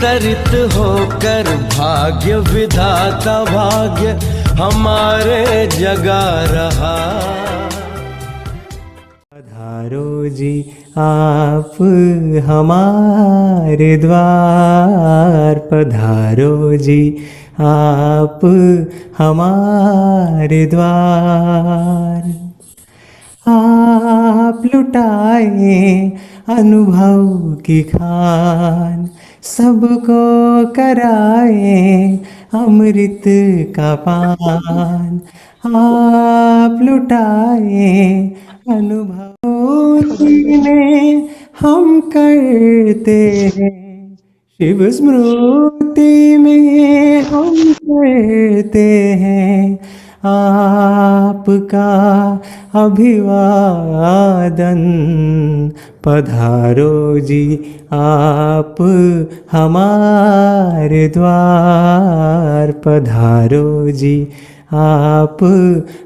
अवतरित होकर भाग्य विधाता भाग्य हमारे जगा रहा। पधारो जी आप हमारे द्वार, पधारो जी आप हमारे द्वार। आप लुटाए अनुभव की खान, सबको कराए अमृत का पान। आप लुटाए अनुभव में हम करते हैं, शिव स्मृति में हम करते हैं आपका अभिवादन। पधारो जी आप हमारे द्वार, पधारो जी आप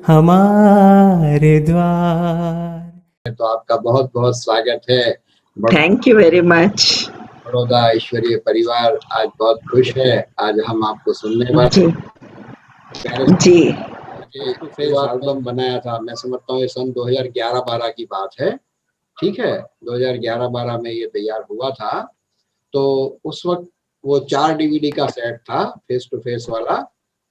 हमारे द्वार। तो आपका बहुत बहुत स्वागत है। Thank you very much. Baroda ईश्वरीय परिवार आज बहुत खुश है। आज हम आपको सुनने वाले जी एल्बम बनाया था। मैं समझता हूँ ये सन 2011-12 की बात है। ठीक है, 2011-12 में ये तैयार हुआ था। तो उस वक्त वो 4 डीवीडी का सेट था, फेस टू फेस वाला,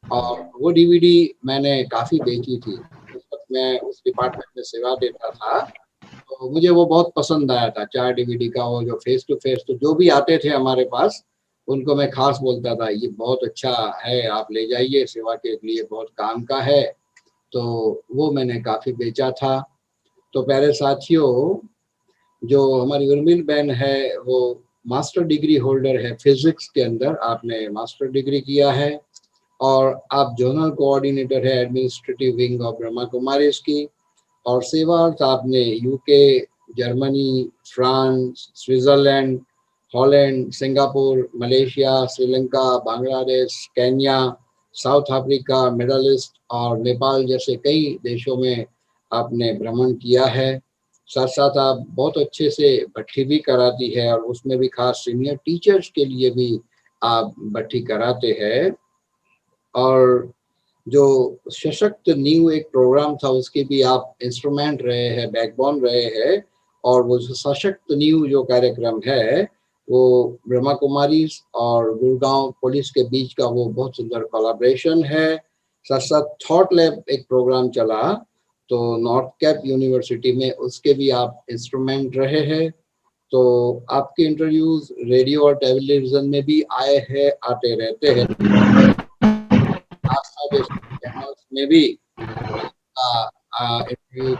और वो डीवीडी मैंने काफी बेची थी। उस वक्त मैं उस डिपार्टमेंट में सेवा देता था, तो मुझे वो बहुत पसंद आया था 4 डीवीडी का। वो जो फेस टू फेस, तो जो भी आते थे हमारे पास उनको मैं खास बोलता था ये बहुत अच्छा है, आप ले जाइए, सेवा के लिए बहुत काम का है। तो वो मैंने काफ़ी बेचा था। तो प्यारे साथियों, जो हमारी उर्मिल बहन है वो मास्टर डिग्री होल्डर है फिजिक्स के अंदर। आपने मास्टर डिग्री किया है और आप जोनल कोऑर्डिनेटर है administrative wing of Brahma Kumaris की। और सेवा आपने UK, Germany, France, Switzerland, Holland, Singapore, Malaysia, Sri Lanka, Bangladesh, Kenya, south Africa, middle east और नेपाल जैसे कई देशों में आपने भ्रमण किया है। साथ साथ आप बहुत अच्छे से भट्ठी भी कराती है और उसमें भी खास सीनियर टीचर्स के लिए भी आप भट्ठी कराते हैं। और जो सशक्त नींव एक प्रोग्राम था उसके भी आप इंस्ट्रूमेंट रहे हैं, बैकबोन रहे हैं। और वो जो सशक्त नींव जो कार्यक्रम है वो ब्रह्मा कुमारी और गुड़गांव पुलिस के बीच का वो बहुत सुंदर कोलैबोरेशन है। साथ साथ थॉट लैब एक प्रोग्राम चला तो नॉर्थ कैप यूनिवर्सिटी में, उसके भी आप इंस्ट्रूमेंट रहे हैं। तो आपके इंटरव्यूज रेडियो और टेलीविजन में भी आए हैं, आते रहते हैं। चैनल्स में भी इंटरव्यू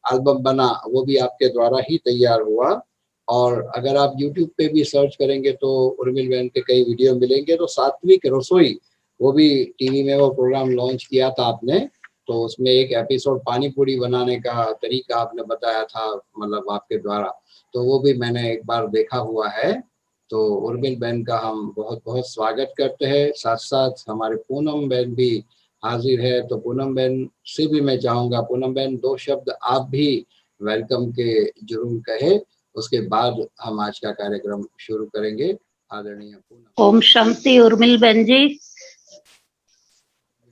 एल्बम बना, वो भी आपके द्वारा ही तैयार हुआ। और अगर आप YouTube पे भी सर्च करेंगे तो उर्मिल बहन के कई वीडियो मिलेंगे। तो सात्विक रसोई, वो भी टीवी में वो प्रोग्राम लॉन्च किया था आपने। तो उसमें एक एपिसोड पानी पूरी बनाने का तरीका आपने बताया था, मतलब आपके द्वारा। तो वो भी मैंने एक बार देखा हुआ है। तो उर्मिल बहन का हम बहुत बहुत स्वागत करते हैं। साथ साथ हमारे पूनम बहन भी हाजिर है। तो पूनम बहन से भी मैं चाहूँगा, पूनम बहन 2 शब्द आप भी वेलकम के जरूर कहे, उसके बाद हम आज का कार्यक्रम शुरू करेंगे। आदरणीय पूनम। ओम शांति उर्मिल बहन जी।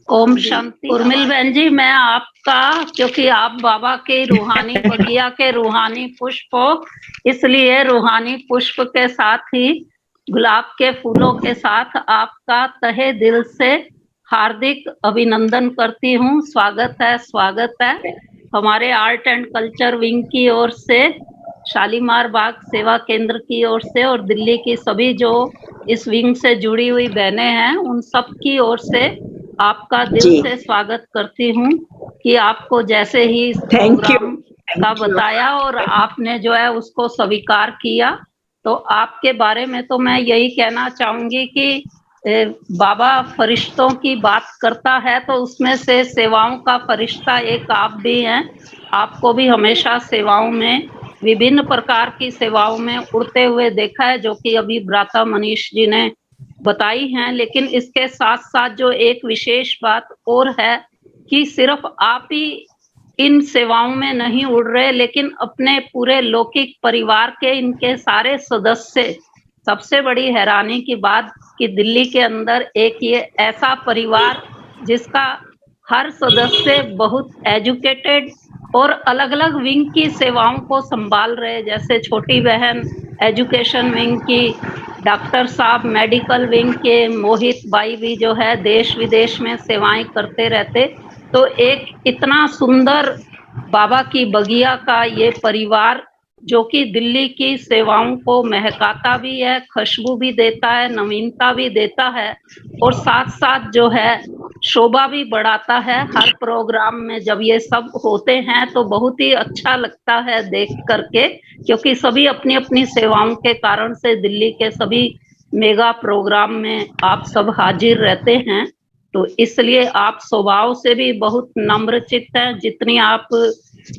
ओम शांति उर्मिल बहन जी, मैं आपका, क्योंकि आप बाबा के रूहानी बगिया के रूहानी पुष्प हो, इसलिए रूहानी पुष्प के साथ ही गुलाब के फूलों के साथ आपका तहे दिल से हार्दिक अभिनंदन करती हूँ। स्वागत है, स्वागत है। हमारे आर्ट एंड कल्चर विंग की ओर से, शालीमार बाग सेवा केंद्र की ओर से और दिल्ली की सभी जो इस विंग से जुड़ी हुई बहनें हैं उन सब की ओर से आपका दिल से स्वागत करती हूँ कि आपको जैसे ही प्रोग्राम का बताया और आपने जो है उसको स्वीकार किया। तो आपके बारे में तो मैं यही कहना चाहूंगी कि बाबा फरिश्तों की बात करता है तो उसमें से सेवाओं का फरिश्ता एक आप भी हैं। आपको भी हमेशा सेवाओं में, विभिन्न प्रकार की सेवाओं में उड़ते हुए देखा है, जो कि अभी भ्राता मनीष जी ने बताई हैं। लेकिन इसके साथ साथ जो एक विशेष बात और है कि सिर्फ आप ही इन सेवाओं में नहीं उड़ रहे, लेकिन अपने पूरे लौकिक परिवार के इनके सारे सदस्य, सबसे बड़ी हैरानी की बात कि दिल्ली के अंदर एक ये ऐसा परिवार जिसका हर सदस्य बहुत एजुकेटेड और अलग अलग विंग की सेवाओं को संभाल रहे, जैसे छोटी बहन एजुकेशन विंग की, डॉक्टर साहब मेडिकल विंग के, मोहित भाई भी जो है देश विदेश में सेवाएं करते रहते। तो एक इतना सुंदर बाबा की बगिया का ये परिवार जो कि दिल्ली की सेवाओं को महकाता भी है, खुशबू भी देता है, नवीनता भी देता है और साथ साथ जो है शोभा भी बढ़ाता है। हर प्रोग्राम में जब ये सब होते हैं तो बहुत ही अच्छा लगता है देख करके, क्योंकि सभी अपनी अपनी सेवाओं के कारण से दिल्ली के सभी मेगा प्रोग्राम में आप सब हाजिर रहते हैं। तो इसलिए आप स्वभाव से भी बहुत नम्रचित्त हैं, जितनी आप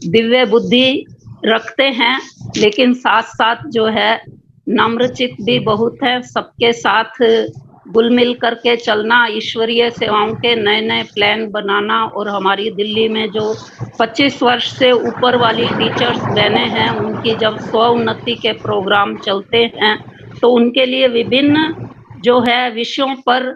दिव्य बुद्धि रखते हैं, लेकिन साथ साथ जो है नम्रचित्त भी बहुत है। सबके साथ घुल मिल करके चलना, ईश्वरीय सेवाओं के नए नए प्लान बनाना, और हमारी दिल्ली में जो 25 वर्ष से ऊपर वाली टीचर्स बहने हैं उनकी जब स्व-उन्नति के प्रोग्राम चलते हैं तो उनके लिए विभिन्न जो है विषयों पर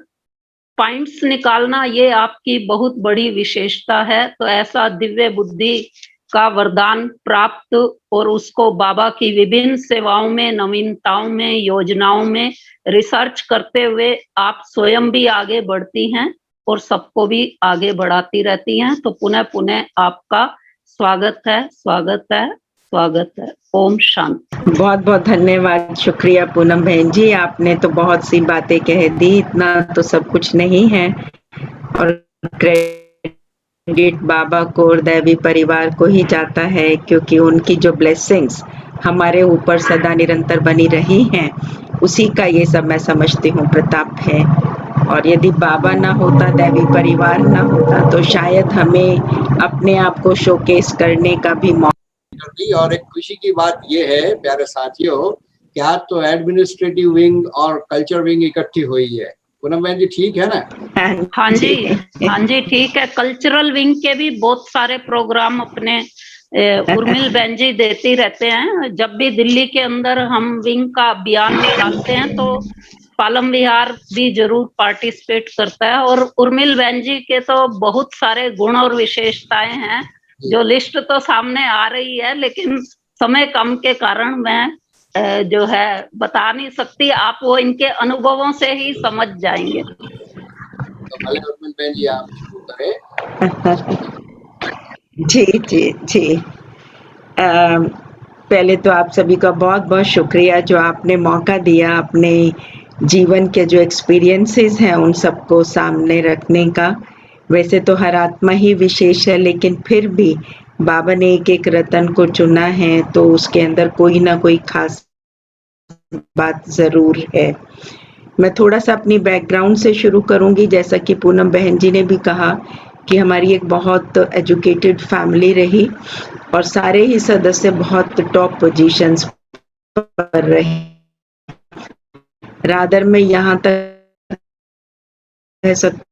पॉइंट्स निकालना, ये आपकी बहुत बड़ी विशेषता है। तो ऐसा दिव्य बुद्धि का वरदान प्राप्त और उसको बाबा की विभिन्न सेवाओं में, नवीनताओं में, योजनाओं में रिसर्च करते हुए आप स्वयं भी आगे बढ़ती हैं और सबको भी आगे बढ़ाती रहती हैं। तो पुनः पुनः आपका स्वागत है, स्वागत है, स्वागत है। ओम शांति। बहुत बहुत धन्यवाद, शुक्रिया पूनम बहन जी, आपने तो बहुत सी बातें कह दी, इतना तो सब कुछ नहीं है और क्रेडिट बाबा को और दैवी परिवार को ही जाता है, क्योंकि उनकी जो ब्लेसिंग्स हमारे ऊपर सदा निरंतर बनी रही हैं, उसी का ये सब मैं समझती हूँ प्रताप है। और यदि बाबा ना होता, दैवी परिवार ना होता, तो शायद हमें अपने आप को शोकेस करने का भी मौका। और एक खुशी की बात ये है प्यारे साथियों कि आज तो एडमिनिस्ट्रेटिव विंग और कल्चर विंग इकट्ठी हुई है। पूनम बहन जी ठीक है ना? हाँ जी, हाँ जी ठीक है। कल्चरल विंग के भी बहुत सारे प्रोग्राम अपने उर्मिल बहन जी देती रहते हैं। जब भी दिल्ली के अंदर हम विंग का अभियान निकालते हैं तो पालम विहार भी जरूर पार्टिसिपेट करता है। और उर्मिल बहन जी के तो बहुत सारे गुण और विशेषताएं हैं, जो लिस्ट तो सामने आ रही है, लेकिन समय कम के कारण मैं जो है बता नहीं सकती। आप वो इनके अनुभवों से ही समझ जाएंगे। तो भले उर्मिल बहन जी आप शुरू करें। जी जी जी। पहले तो आप सभी का बहुत बहुत शुक्रिया जो आपने मौका दिया अपने जीवन के जो एक्सपीरियंसेस हैं उन सबको सामने रखने का। वैसे तो हर आत्मा ही विशेष है, लेकिन फिर भी बाबा ने एक एक रतन को चुना है, तो उसके अंदर कोई ना कोई खास बात जरूर है। मैं थोड़ा सा अपनी बैकग्राउंड से शुरू करूंगी। जैसा कि पूनम बहन जी ने भी कहा कि हमारी एक बहुत एजुकेटेड फैमिली रही और सारे ही सदस्य बहुत टॉप पोजीशंस पर रहे। रादर में यहाँ तक कह सकती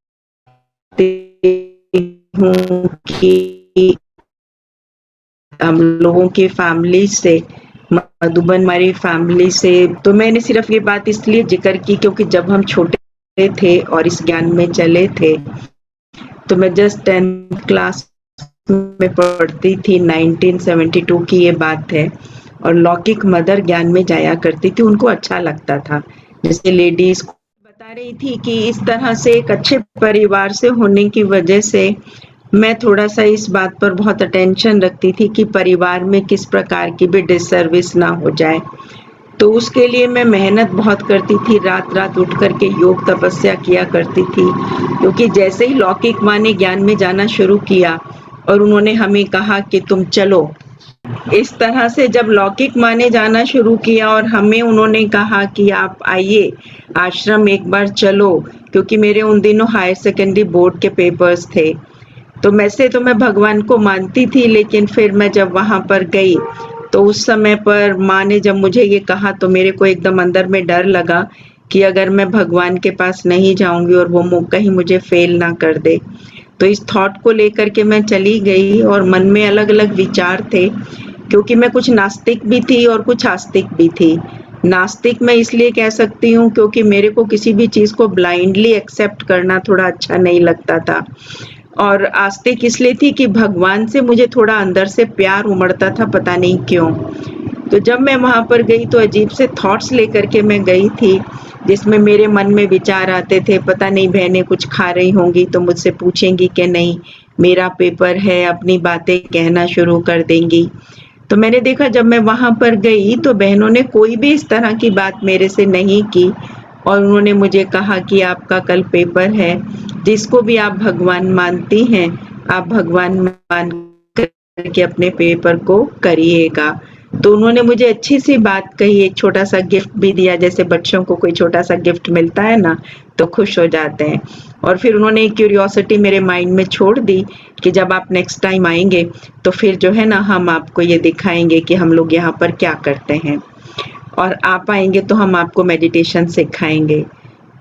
हूँ कि हम लोगों की फैमिली से, मधुबन हमारी फैमिली से, तो मैंने सिर्फ ये बात इसलिए जिक्र की क्योंकि जब हम छोटे थे और इस ज्ञान में चले थे तो मैं जस्ट 10th क्लास में पढ़ती थी। 1972 की ये बात है। और लौकिक मदर ज्ञान में जाया करती थी, उनको अच्छा लगता था। जैसे लेडीज बता रही थी कि इस तरह से एक अच्छे परिवार से होने की वजह से मैं थोड़ा सा इस बात पर बहुत अटेंशन रखती थी कि परिवार में किस प्रकार की भी डिसर्विस ना हो जाए। तो उसके लिए मैं मेहनत बहुत करती थी, रात रात उठ करके योग तपस्या किया करती थी। क्योंकि जैसे ही लौकिक माँ ने ज्ञान में जाना शुरू किया और उन्होंने हमें कहा कि तुम चलो, इस तरह से जब लौकिक माँ ने जाना शुरू किया और हमें उन्होंने कहा कि आप आइए आश्रम एक बार चलो, क्योंकि मेरे उन दिनों हायर सेकेंडरी बोर्ड के पेपर्स थे। तो वैसे तो मैं भगवान को मानती थी, लेकिन फिर मैं जब वहाँ पर गई तो उस समय पर माँ ने जब मुझे ये कहा तो मेरे को एकदम अंदर में डर लगा कि अगर मैं भगवान के पास नहीं जाऊंगी और वो कहीं मुझे फेल ना कर दे। तो इस थॉट को लेकर के मैं चली गई और मन में अलग अलग विचार थे, क्योंकि मैं कुछ नास्तिक भी थी और कुछ आस्तिक भी थी। नास्तिक मैं इसलिए कह सकती हूँ क्योंकि मेरे को किसी भी चीज़ को ब्लाइंडली एक्सेप्ट करना थोड़ा अच्छा नहीं लगता था, और आस्तिक इसलिए थी कि भगवान से मुझे थोड़ा अंदर से प्यार उमड़ता था, पता नहीं क्यों। तो जब मैं वहाँ पर गई तो अजीब से थॉट्स लेकर के मैं गई थी, जिसमें मेरे मन में विचार आते थे, पता नहीं बहनें कुछ खा रही होंगी तो मुझसे पूछेंगी कि नहीं मेरा पेपर है, अपनी बातें कहना शुरू कर देंगी। तो मैंने देखा जब मैं वहाँ पर गई तो बहनों ने कोई भी इस तरह की बात मेरे से नहीं की, और उन्होंने मुझे कहा कि आपका कल पेपर है, जिसको भी आप भगवान मानती हैं आप भगवान मान करके अपने पेपर को करिएगा। तो उन्होंने मुझे अच्छी सी बात कही, एक छोटा सा गिफ्ट भी दिया, जैसे बच्चों को कोई छोटा सा गिफ्ट मिलता है ना तो खुश हो जाते हैं। और फिर उन्होंने एक क्यूरियोसिटी मेरे माइंड में छोड़ दी कि जब आप नेक्स्ट टाइम आएंगे तो फिर जो है ना हम आपको ये दिखाएंगे कि हम लोग यहाँ पर क्या करते हैं, और आप आएंगे तो हम आपको मेडिटेशन सिखाएंगे।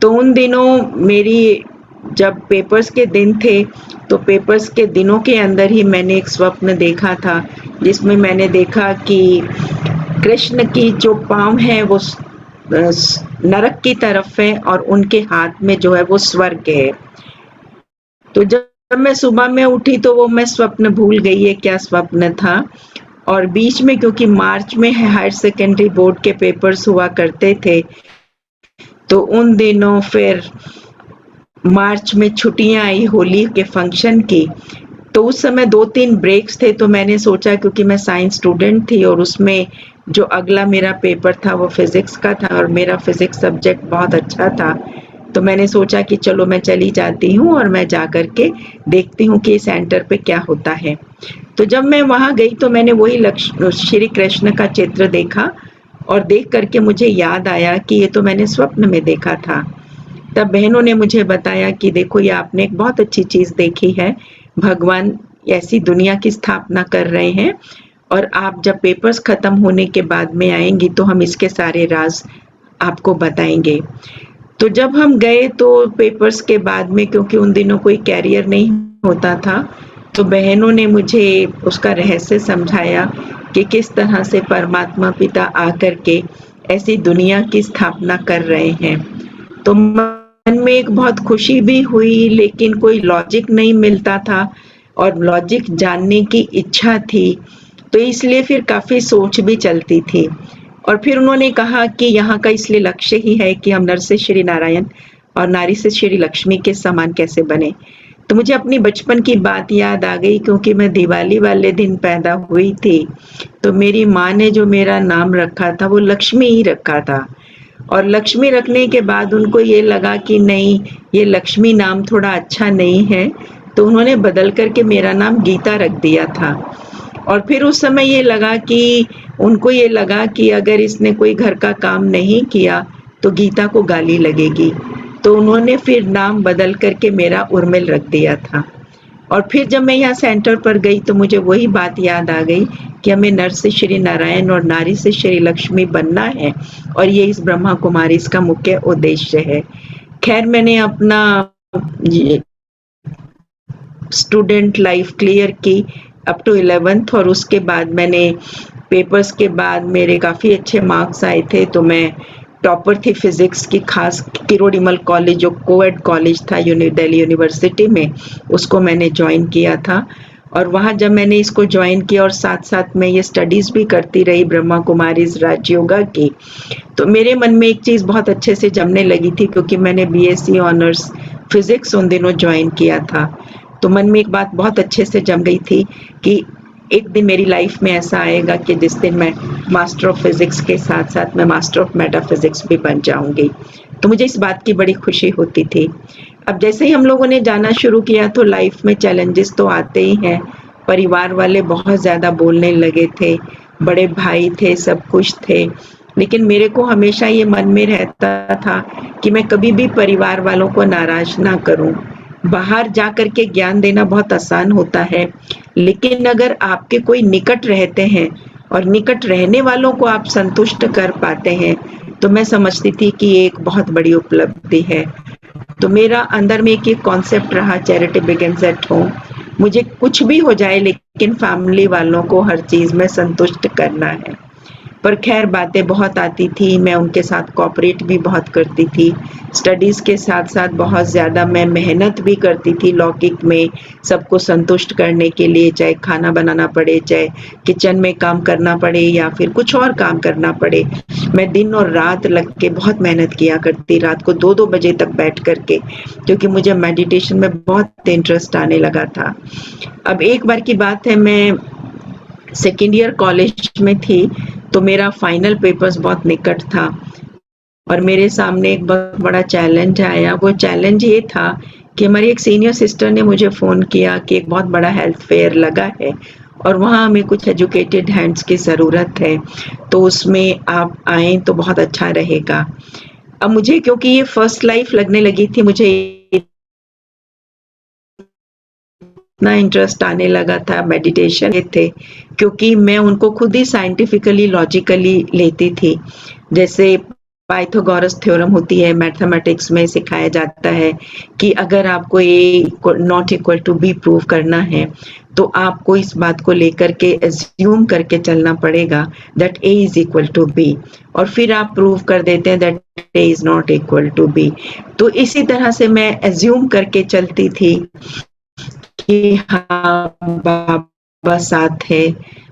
तो उन दिनों मेरी जब पेपर्स के दिन थे तो पेपर्स के दिनों के अंदर ही मैंने एक स्वप्न देखा था, जिसमें मैंने देखा कि कृष्ण की जो पाँव है वो नरक की तरफ है और उनके हाथ में जो है वो स्वर्ग है। तो जब मैं सुबह में उठी तो वो मैं स्वप्न भूल गई है क्या स्वप्न था। और बीच में क्योंकि मार्च में हायर सेकेंडरी बोर्ड के पेपर्स हुआ करते थे, तो उन दिनों फिर मार्च में छुट्टियां आई होली के फंक्शन की, तो उस समय 2-3 ब्रेक्स थे। तो मैंने सोचा क्योंकि मैं साइंस स्टूडेंट थी और उसमें जो अगला मेरा पेपर था वो फिजिक्स का था और मेरा फिजिक्स सब्जेक्ट बहुत अच्छा था, तो मैंने सोचा कि चलो मैं चली जाती हूँ और मैं जा कर के देखती हूँ कि सेंटर पे क्या होता है। तो जब मैं वहाँ गई तो मैंने वही श्री कृष्ण का चित्र देखा, और देख करके मुझे याद आया कि ये तो मैंने स्वप्न में देखा था। तब बहनों ने मुझे बताया कि देखो ये आपने एक बहुत अच्छी चीज़ देखी है, भगवान ऐसी दुनिया की स्थापना कर रहे हैं, और आप जब पेपर्स ख़त्म होने के बाद में आएंगी तो हम इसके सारे राज आपको बताएंगे। तो जब हम गए तो पेपर्स के बाद में, क्योंकि उन दिनों कोई कैरियर नहीं होता था, तो बहनों ने मुझे उसका रहस्य समझाया कि किस तरह से परमात्मा पिता आकर के ऐसी दुनिया की स्थापना कर रहे हैं। तो मन में एक बहुत खुशी भी हुई, लेकिन कोई लॉजिक नहीं मिलता था और लॉजिक जानने की इच्छा थी, तो इसलिए फिर काफ़ी सोच भी चलती थी। और फिर उन्होंने कहा कि यहाँ का इसलिए लक्ष्य ही है कि हम नर से श्री नारायण और नारी से श्री लक्ष्मी के समान कैसे बने। तो मुझे अपनी बचपन की बात याद आ गई, क्योंकि मैं दिवाली वाले दिन पैदा हुई थी, तो मेरी माँ ने जो मेरा नाम रखा था वो लक्ष्मी ही रखा था, और लक्ष्मी रखने के बाद उनको ये लगा कि नहीं ये लक्ष्मी नाम थोड़ा अच्छा नहीं है, तो उन्होंने बदल करके मेरा नाम गीता रख दिया था। और फिर उस समय ये लगा कि उनको ये लगा कि अगर इसने कोई घर का काम नहीं किया तो गीता को गाली लगेगी, तो उन्होंने फिर नाम बदल करके मेरा उर्मिल रख दिया था। और फिर जब मैं यहाँ सेंटर पर गई तो मुझे वही बात याद आ गई कि हमें नर से श्री नारायण और नारी से श्री लक्ष्मी बनना है, और ये इस ब्रह्मा कुमारी इसका मुख्य उद्देश्य है। खैर मैंने अपना स्टूडेंट लाइफ क्लियर की अप टू 11th, और उसके बाद मैंने पेपर्स के बाद मेरे काफ़ी अच्छे मार्क्स आए थे, तो मैं टॉपर थी फिजिक्स की, खास किरोड़ीमल कॉलेज जो कोएड कॉलेज था दिल्ली यूनिवर्सिटी में, उसको मैंने ज्वाइन किया था। और वहाँ जब मैंने इसको ज्वाइन किया और साथ साथ मैं ये स्टडीज़ भी करती रही ब्रह्मा कुमारीज राजयोगा की, तो मेरे मन में एक चीज़ बहुत अच्छे से जमने लगी थी, क्योंकि मैंने BSc ऑनर्स फिजिक्स उन दिनों ज्वाइन किया था। तो मन में एक बात बहुत अच्छे से जम गई थी कि एक दिन मेरी लाइफ में ऐसा आएगा कि जिस दिन मैं मास्टर ऑफ फिजिक्स के साथ साथ मैं मास्टर ऑफ मेटाफिजिक्स भी बन जाऊंगी। तो मुझे इस बात की बड़ी खुशी होती थी। अब जैसे ही हम लोगों ने जाना शुरू किया तो लाइफ में चैलेंजेस तो आते ही हैं। परिवार वाले बहुत ज़्यादा बोलने लगे थे, बड़े भाई थे, सब कुछ थे, लेकिन मेरे को हमेशा ये मन में रहता था कि मैं कभी भी परिवार वालों को नाराज ना करूं। बाहर जा कर के ज्ञान देना बहुत आसान होता है, लेकिन अगर आपके कोई निकट रहते हैं और निकट रहने वालों को आप संतुष्ट कर पाते हैं तो मैं समझती थी कि ये एक बहुत बड़ी उपलब्धि है। तो मेरा अंदर में एक कॉन्सेप्ट रहा, चैरिटी बिगिंस एट होम। मुझे कुछ भी हो जाए लेकिन फैमिली वालों को हर चीज में संतुष्ट करना है। पर खैर बातें बहुत आती थी, मैं उनके साथ कोऑपरेट भी बहुत करती थी। स्टडीज के साथ साथ बहुत ज़्यादा मैं मेहनत भी करती थी लौकिक में, सबको संतुष्ट करने के लिए, चाहे खाना बनाना पड़े, चाहे किचन में काम करना पड़े या फिर कुछ और काम करना पड़े। मैं दिन और रात लग के बहुत मेहनत किया करती, रात को 2-2 बजे तक बैठ करके, क्योंकि मुझे मेडिटेशन में बहुत इंटरेस्ट आने लगा था। अब एक बार की बात है, मैं सेकेंड ईयर कॉलेज में थी, तो मेरा फाइनल पेपर्स बहुत निकट था और मेरे सामने एक बहुत बड़ा चैलेंज आया। वो चैलेंज ये था कि हमारी एक सीनियर सिस्टर ने मुझे फ़ोन किया कि एक बहुत बड़ा हेल्थ फेयर लगा है और वहाँ हमें कुछ एजुकेटेड हैंड्स की ज़रूरत है, तो उसमें आप आएँ तो बहुत अच्छा रहेगा। अब मुझे क्योंकि ये फर्स्ट लाइफ लगने लगी थी, मुझे इतना इंटरेस्ट आने लगा था मेडिटेशन थे, क्योंकि मैं उनको खुद ही साइंटिफिकली लॉजिकली लेती थी। जैसे पाइथागोरस थ्योरम होती है, मैथमेटिक्स में सिखाया जाता है कि अगर आपको A not equal to B prove करना है तो आपको इस बात को लेकर के एज्यूम करके चलना पड़ेगा that A is equal to B, और फिर आप प्रूव कर देते हैं that A is not equal to B. तो इसी तरह से मैं एज्यूम करके चलती थी कि हाँ बाबा साथ है,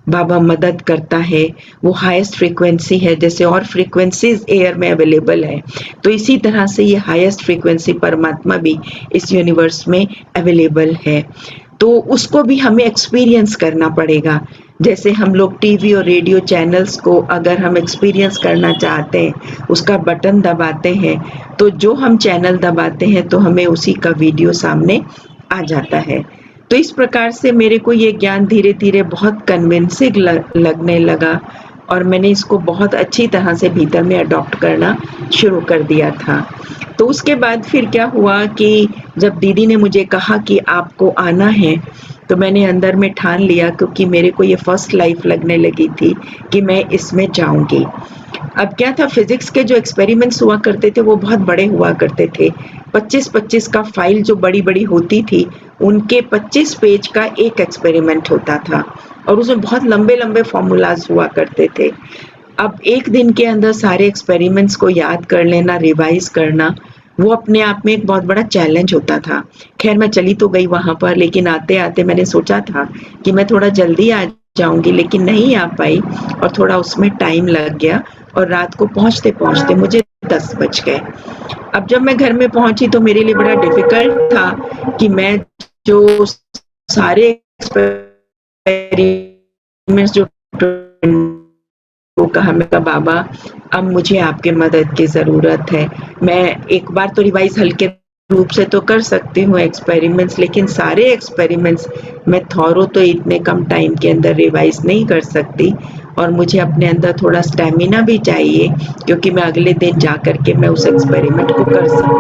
बाबा मदद करता है, वो हाईएस्ट फ्रीक्वेंसी है, जैसे और फ्रीक्वेंसीज एयर में अवेलेबल है, तो इसी तरह से ये हाईएस्ट फ्रीक्वेंसी परमात्मा भी इस यूनिवर्स में अवेलेबल है। तो उसको भी हमें एक्सपीरियंस करना पड़ेगा। जैसे हम लोग टीवी और रेडियो चैनल्स को अगर हम एक्सपीरियंस करना चाहते हैं, उसका बटन दबाते हैं, तो जो हम चैनल दबाते हैं तो हमें उसी का वीडियो सामने आ जाता है। तो इस प्रकार से मेरे को ये ज्ञान धीरे धीरे बहुत कन्विंसिंग लगने लगा और मैंने इसको बहुत अच्छी तरह से भीतर में अडॉप्ट करना शुरू कर दिया था। तो उसके बाद फिर क्या हुआ कि जब दीदी ने मुझे कहा कि आपको आना है, तो मैंने अंदर में ठान लिया, क्योंकि मेरे को ये फर्स्ट लाइफ लगने लगी थी कि मैं इसमें जाऊंगी। अब क्या था, फिजिक्स के जो एक्सपेरिमेंट्स हुआ करते थे वो बहुत बड़े हुआ करते थे। 25-25 का फाइल जो बड़ी बड़ी होती थी, उनके 25 पेज का एक एक्सपेरिमेंट होता था और उसमें बहुत लंबे लंबे फॉर्मूलाज हुआ करते थे। अब एक दिन के अंदर सारे एक्सपेरिमेंट्स को याद कर लेना, रिवाइज करना, वो अपने आप में एक बहुत बड़ा चैलेंज होता था। खैर मैं चली तो गई वहां पर, लेकिन आते आते मैंने सोचा था कि मैं थोड़ा जल्दी आ जाऊंगी, लेकिन नहीं आ पाई और थोड़ा उसमें टाइम लग गया और रात को पहुंचते पहुंचते मुझे 10 बज गए। अब जब मैं घर में पहुंची तो मेरे लिए बड़ा डिफिकल्ट था कि मैं जो सारे एक्सपेरिमेंट्स जो को कहा, मैं कहा बाबा अब मुझे आपके मदद की ज़रूरत है। मैं एक बार तो रिवाइज हल्के रूप से तो कर सकती हूँ एक्सपेरिमेंट्स, लेकिन सारे एक्सपेरिमेंट्स मैं थॉरो तो इतने कम टाइम के अंदर रिवाइज नहीं कर सकती और मुझे अपने अंदर थोड़ा स्टैमिना भी चाहिए, क्योंकि मैं अगले दिन जा करके मैं उस एक्सपेरिमेंट को कर सकूँ।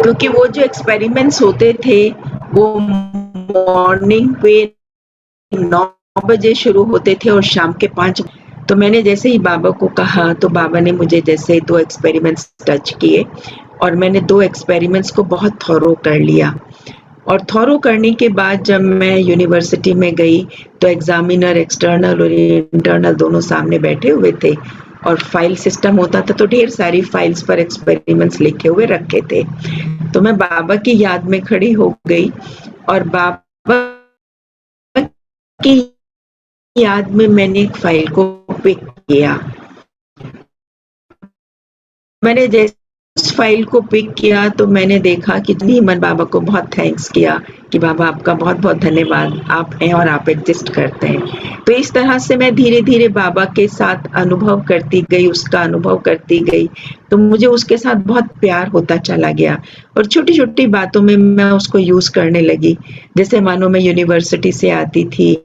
क्योंकि वो जो एक्सपेरिमेंट्स होते थे वो मॉर्निंग पे 9 बजे शुरू होते थे और शाम के 5। तो मैंने जैसे ही बाबा को कहा तो बाबा ने मुझे जैसे 2 एक्सपेरिमेंट्स टच किए और मैंने 2 एक्सपेरिमेंट्स को बहुत थॉरो कर लिया। और थॉरो करने के बाद जब मैं यूनिवर्सिटी में गई तो एग्जामिनर एक्सटर्नल और इंटरनल दोनों सामने बैठे हुए थे और फाइल सिस्टम होता था, तो ढेर सारी फाइल्स पर एक्सपेरिमेंट्स लिखे हुए रखे थे। तो मैं बाबा की याद में खड़ी हो गई और बाबा की याद में मैंने एक फाइल को पिक किया। मैंने जैसे उस फाइल को पिक किया तो मैंने देखा कि नीमन बाबा को बहुत थैंक्स किया कि बाबा आपका बहुत बहुत धन्यवाद, आप हैं और आप एग्जिस्ट करते हैं। तो इस तरह से मैं धीरे धीरे बाबा के साथ अनुभव करती गई, उसका अनुभव करती गई, तो मुझे उसके साथ बहुत प्यार होता चला गया और छोटी छोटी बातों में मैं उसको यूज करने लगी। जैसे मानो मैं यूनिवर्सिटी से आती थी,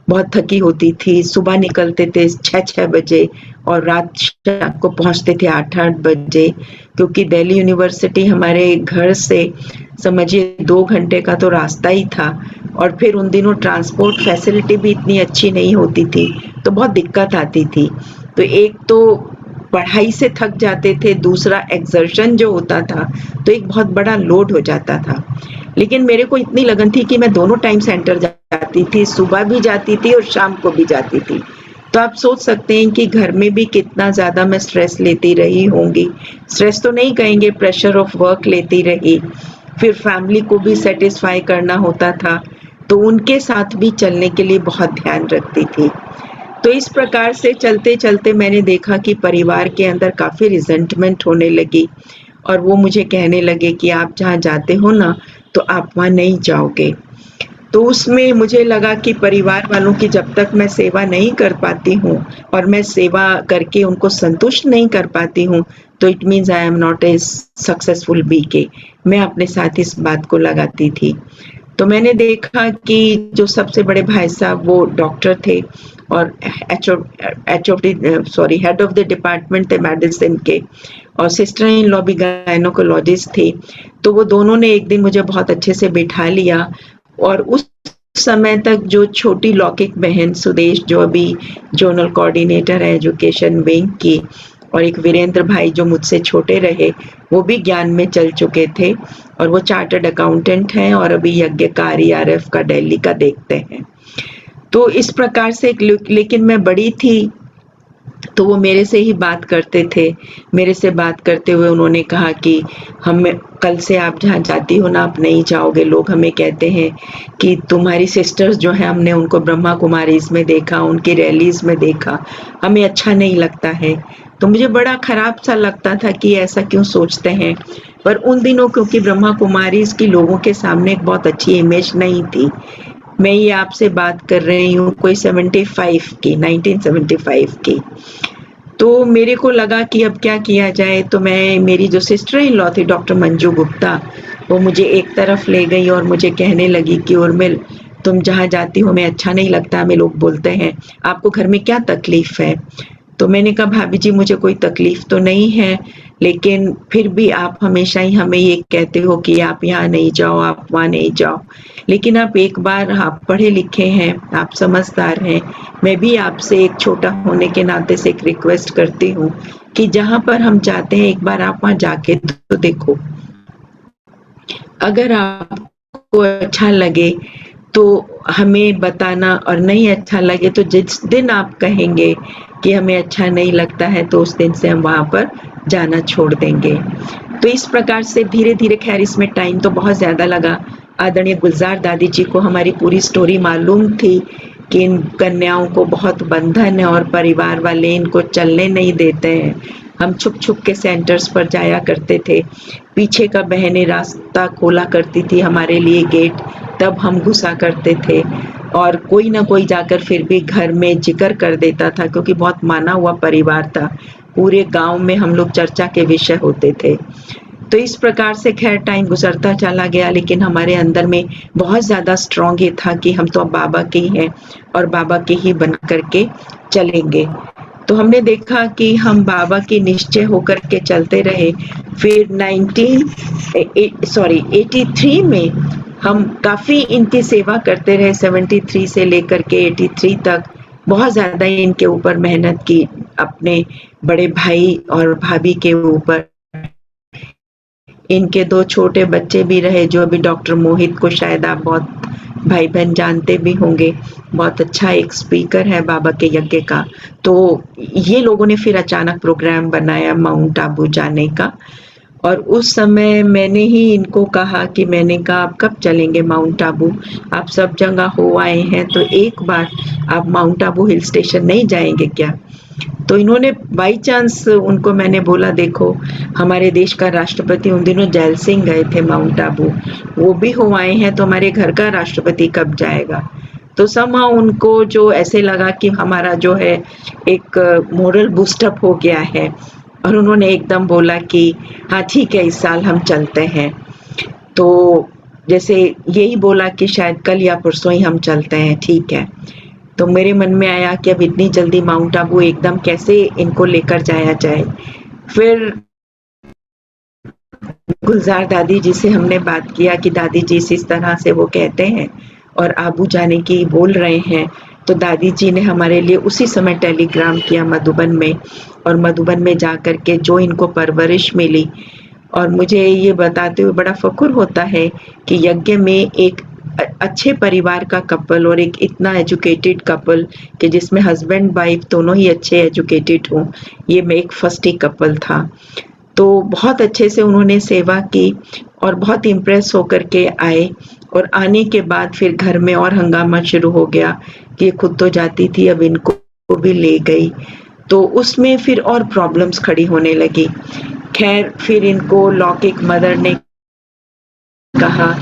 बहुत थकी होती थी, सुबह निकलते थे 6-6 बजे और रात शाम को पहुंचते थे 8-8 बजे, क्योंकि दिल्ली यूनिवर्सिटी हमारे घर से समझिए 2 घंटे का तो रास्ता ही था और फिर उन दिनों ट्रांसपोर्ट फैसिलिटी भी इतनी अच्छी नहीं होती थी, तो बहुत दिक्कत आती थी। तो एक तो पढ़ाई से थक जाते थे, दूसरा एक्सर्शन जो होता था तो एक बहुत बड़ा लोड हो जाता था। लेकिन मेरे को इतनी लगन थी कि मैं दोनों टाइम सेंटर जाती थी, सुबह भी जाती थी और शाम को भी जाती थी। तो आप सोच सकते हैं कि घर में भी कितना ज़्यादा मैं स्ट्रेस लेती रही होंगी। स्ट्रेस तो नहीं कहेंगे, प्रेशर ऑफ वर्क लेती रही। फिर फैमिली को भी सेटिस्फाई करना होता था, तो उनके साथ भी चलने के लिए बहुत ध्यान रखती थी। तो इस प्रकार से चलते चलते मैंने देखा कि परिवार के अंदर काफ़ी रिजेंटमेंट होने लगी और वो मुझे कहने लगे कि आप जहाँ जाते हो ना तो आप वहाँ नहीं जाओगे। तो उसमें मुझे लगा कि परिवार वालों की जब तक मैं सेवा नहीं कर पाती हूँ और मैं सेवा करके उनको संतुष्ट नहीं कर पाती हूँ तो it means I am not a successful BK. मैं अपने साथ इस बात को लगाती थी। तो मैंने देखा कि जो सबसे बड़े भाई साहब वो डॉक्टर थे और हेड ऑफ द डिपार्टमेंट थे मेडिसिन के, और सिस्टर इन लॉ भी गायनोकोलॉजिस्ट थी। तो वो दोनों ने एक दिन मुझे बहुत अच्छे से बिठा लिया और उस समय तक जो छोटी लौकिक बहन सुदेश जो अभी जोनल कोऑर्डिनेटर है एजुकेशन विंग की, और एक वीरेंद्र भाई जो मुझसे छोटे रहे, वो भी ज्ञान में चल चुके थे और वो चार्टर्ड अकाउंटेंट हैं और अभी यज्ञकारी आरएफ का दिल्ली का देखते हैं। तो इस प्रकार से, लेकिन मैं बड़ी थी तो वो मेरे से ही बात करते थे। मेरे से बात करते हुए उन्होंने कहा कि हम कल से आप जहाँ जाती हो ना आप नहीं जाओगे। लोग हमें कहते हैं कि तुम्हारी सिस्टर्स जो हैं हमने उनको ब्रह्मा कुमारीज में देखा, उनकी रैलीज में देखा, हमें अच्छा नहीं लगता है। तो मुझे बड़ा खराब सा लगता था कि ऐसा क्यों सोचते हैं। पर उन दिनों क्योंकि ब्रह्मा कुमारीज की लोगों के सामने एक बहुत अच्छी इमेज नहीं थी। मैं ये आपसे बात कर रही हूँ कोई 1975 की। तो मेरे को लगा कि अब क्या किया जाए। तो मेरी जो सिस्टर इन लॉ थी डॉक्टर मंजू गुप्ता, वो मुझे एक तरफ ले गई और मुझे कहने लगी कि उर्मिल तुम जहाँ जाती हो हमें अच्छा नहीं लगता, हमें लोग बोलते हैं आपको घर में क्या तकलीफ है। तो मैंने कहा भाभी जी मुझे कोई तकलीफ तो नहीं है, लेकिन फिर भी आप हमेशा ही हमें ये कहते हो कि आप यहाँ नहीं जाओ, आप वहाँ नहीं जाओ। लेकिन आप एक बार, आप पढ़े लिखे हैं, आप समझदार हैं, मैं भी आपसे एक छोटा होने के नाते से एक रिक्वेस्ट करती हूँ कि जहाँ पर हम जाते हैं एक बार आप वहाँ जाके तो देखो। अगर आपको अच्छा लगे तो हमें बताना, और नहीं अच्छा लगे तो जिस दिन आप कहेंगे कि हमें अच्छा नहीं लगता है तो उस दिन से हम वहाँ पर जाना छोड़ देंगे। तो इस प्रकार से धीरे धीरे, खैर इसमें टाइम तो बहुत ज़्यादा लगा। आदरणीय गुलजार दादी जी को हमारी पूरी स्टोरी मालूम थी कि इन कन्याओं को बहुत बंधन है और परिवार वाले इनको चलने नहीं देते हैं। हम छुप छुप के सेंटर्स पर जाया करते थे, पीछे का बहनें रास्ता खोला करती थी हमारे लिए गेट, तब हम घुसा करते थे और कोई ना कोई जाकर फिर भी घर में जिक्र कर देता था क्योंकि बहुत माना हुआ परिवार था। पूरे गांव में हम लोग चर्चा के विषय होते थे। तो इस प्रकार से खैर टाइम गुजरता चला गया, लेकिन हमारे अंदर में बहुत ज़्यादा स्ट्रॉन्ग ये था कि हम तो अब बाबा के ही हैं और बाबा के ही बन करके चलेंगे। तो हमने देखा कि हम बाबा की निश्चय होकर के चलते रहे। फिर 83 में हम काफ़ी इनकी सेवा करते रहे। 73 से लेकर के 83 तक बहुत ज़्यादा इनके ऊपर मेहनत की, अपने बड़े भाई और भाभी के ऊपर। इनके 2 छोटे बच्चे भी रहे जो अभी डॉक्टर मोहित को शायद आप बहुत भाई बहन जानते भी होंगे, बहुत अच्छा एक स्पीकर है बाबा के यज्ञ का। तो ये लोगों ने फिर अचानक प्रोग्राम बनाया माउंट आबू जाने का, और उस समय मैंने ही इनको कहा कि मैंने कहा आप कब चलेंगे माउंट आबू, आप सब जगह हो आए हैं तो एक बार आप माउंट आबू हिल स्टेशन नहीं जाएंगे क्या। तो इन्होंने बाई चांस, उनको मैंने बोला देखो हमारे देश का राष्ट्रपति उन दिनों जैल सिंह गए थे माउंट आबू, वो भी हो आए हैं तो हमारे घर का राष्ट्रपति कब जाएगा। तो समहाउ उनको जो ऐसे लगा कि हमारा जो है एक मोरल बूस्टअप हो गया है, और उन्होंने एकदम बोला कि हाँ ठीक है इस साल हम चलते हैं। तो जैसे यही बोला कि शायद कल या परसों ही हम चलते हैं, ठीक है। तो मेरे मन में आया कि अब इतनी जल्दी माउंट आबू एकदम कैसे इनको लेकर जाया जाए। फिर गुलजार दादी जी से हमने बात किया कि दादी जी इस तरह से वो कहते हैं और आबू जाने की बोल रहे हैं, तो दादी जी ने हमारे लिए उसी समय टेलीग्राम किया मधुबन में, और मधुबन में जाकर के जो इनको परवरिश मिली, और मुझे ये बताते हुए बड़ा फ़ख्र होता है कि यज्ञ में एक अच्छे परिवार का कपल और एक इतना एजुकेटेड कपल कि जिसमें हस्बैंड वाइफ दोनों ही अच्छे एजुकेटेड हों, ये में एक फर्स्ट ही कपल था। तो बहुत अच्छे से उन्होंने सेवा की और बहुत इम्प्रेस होकर के आए, और आने के बाद फिर घर में और हंगामा शुरू हो गया कि ये खुद तो जाती थी, अब इनको भी ले गई, तो उसमें फिर और प्रॉब्लम्स खड़ी होने लगी। खैर फिर इनको लौकिक मदर ने कहा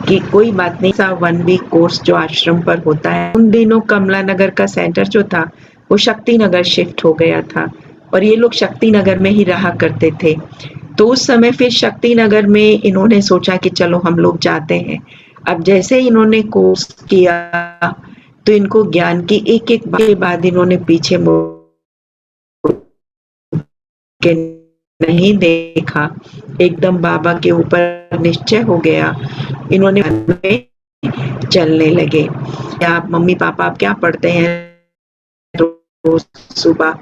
कि कोई बात नहीं, सा 1 वीक कोर्स जो आश्रम पर होता है। उन दिनों कमला नगर का सेंटर जो था वो शक्ति नगर शिफ्ट हो गया था, और ये लोग शक्ति नगर में ही रहा करते थे। तो उस समय फिर शक्ति नगर में इन्होंने सोचा कि चलो हम लोग जाते हैं। अब जैसे इन्होंने कोर्स किया तो इनको ज्ञान की एक एक बात के बाद इन्होंने पीछे मुड़ के नहीं देखा, एकदम बाबा के ऊपर निश्चय हो गया। इन्होंने चलने लगे। आप मम्मी पापा आप क्या पढ़ते हैं रोज सुबह?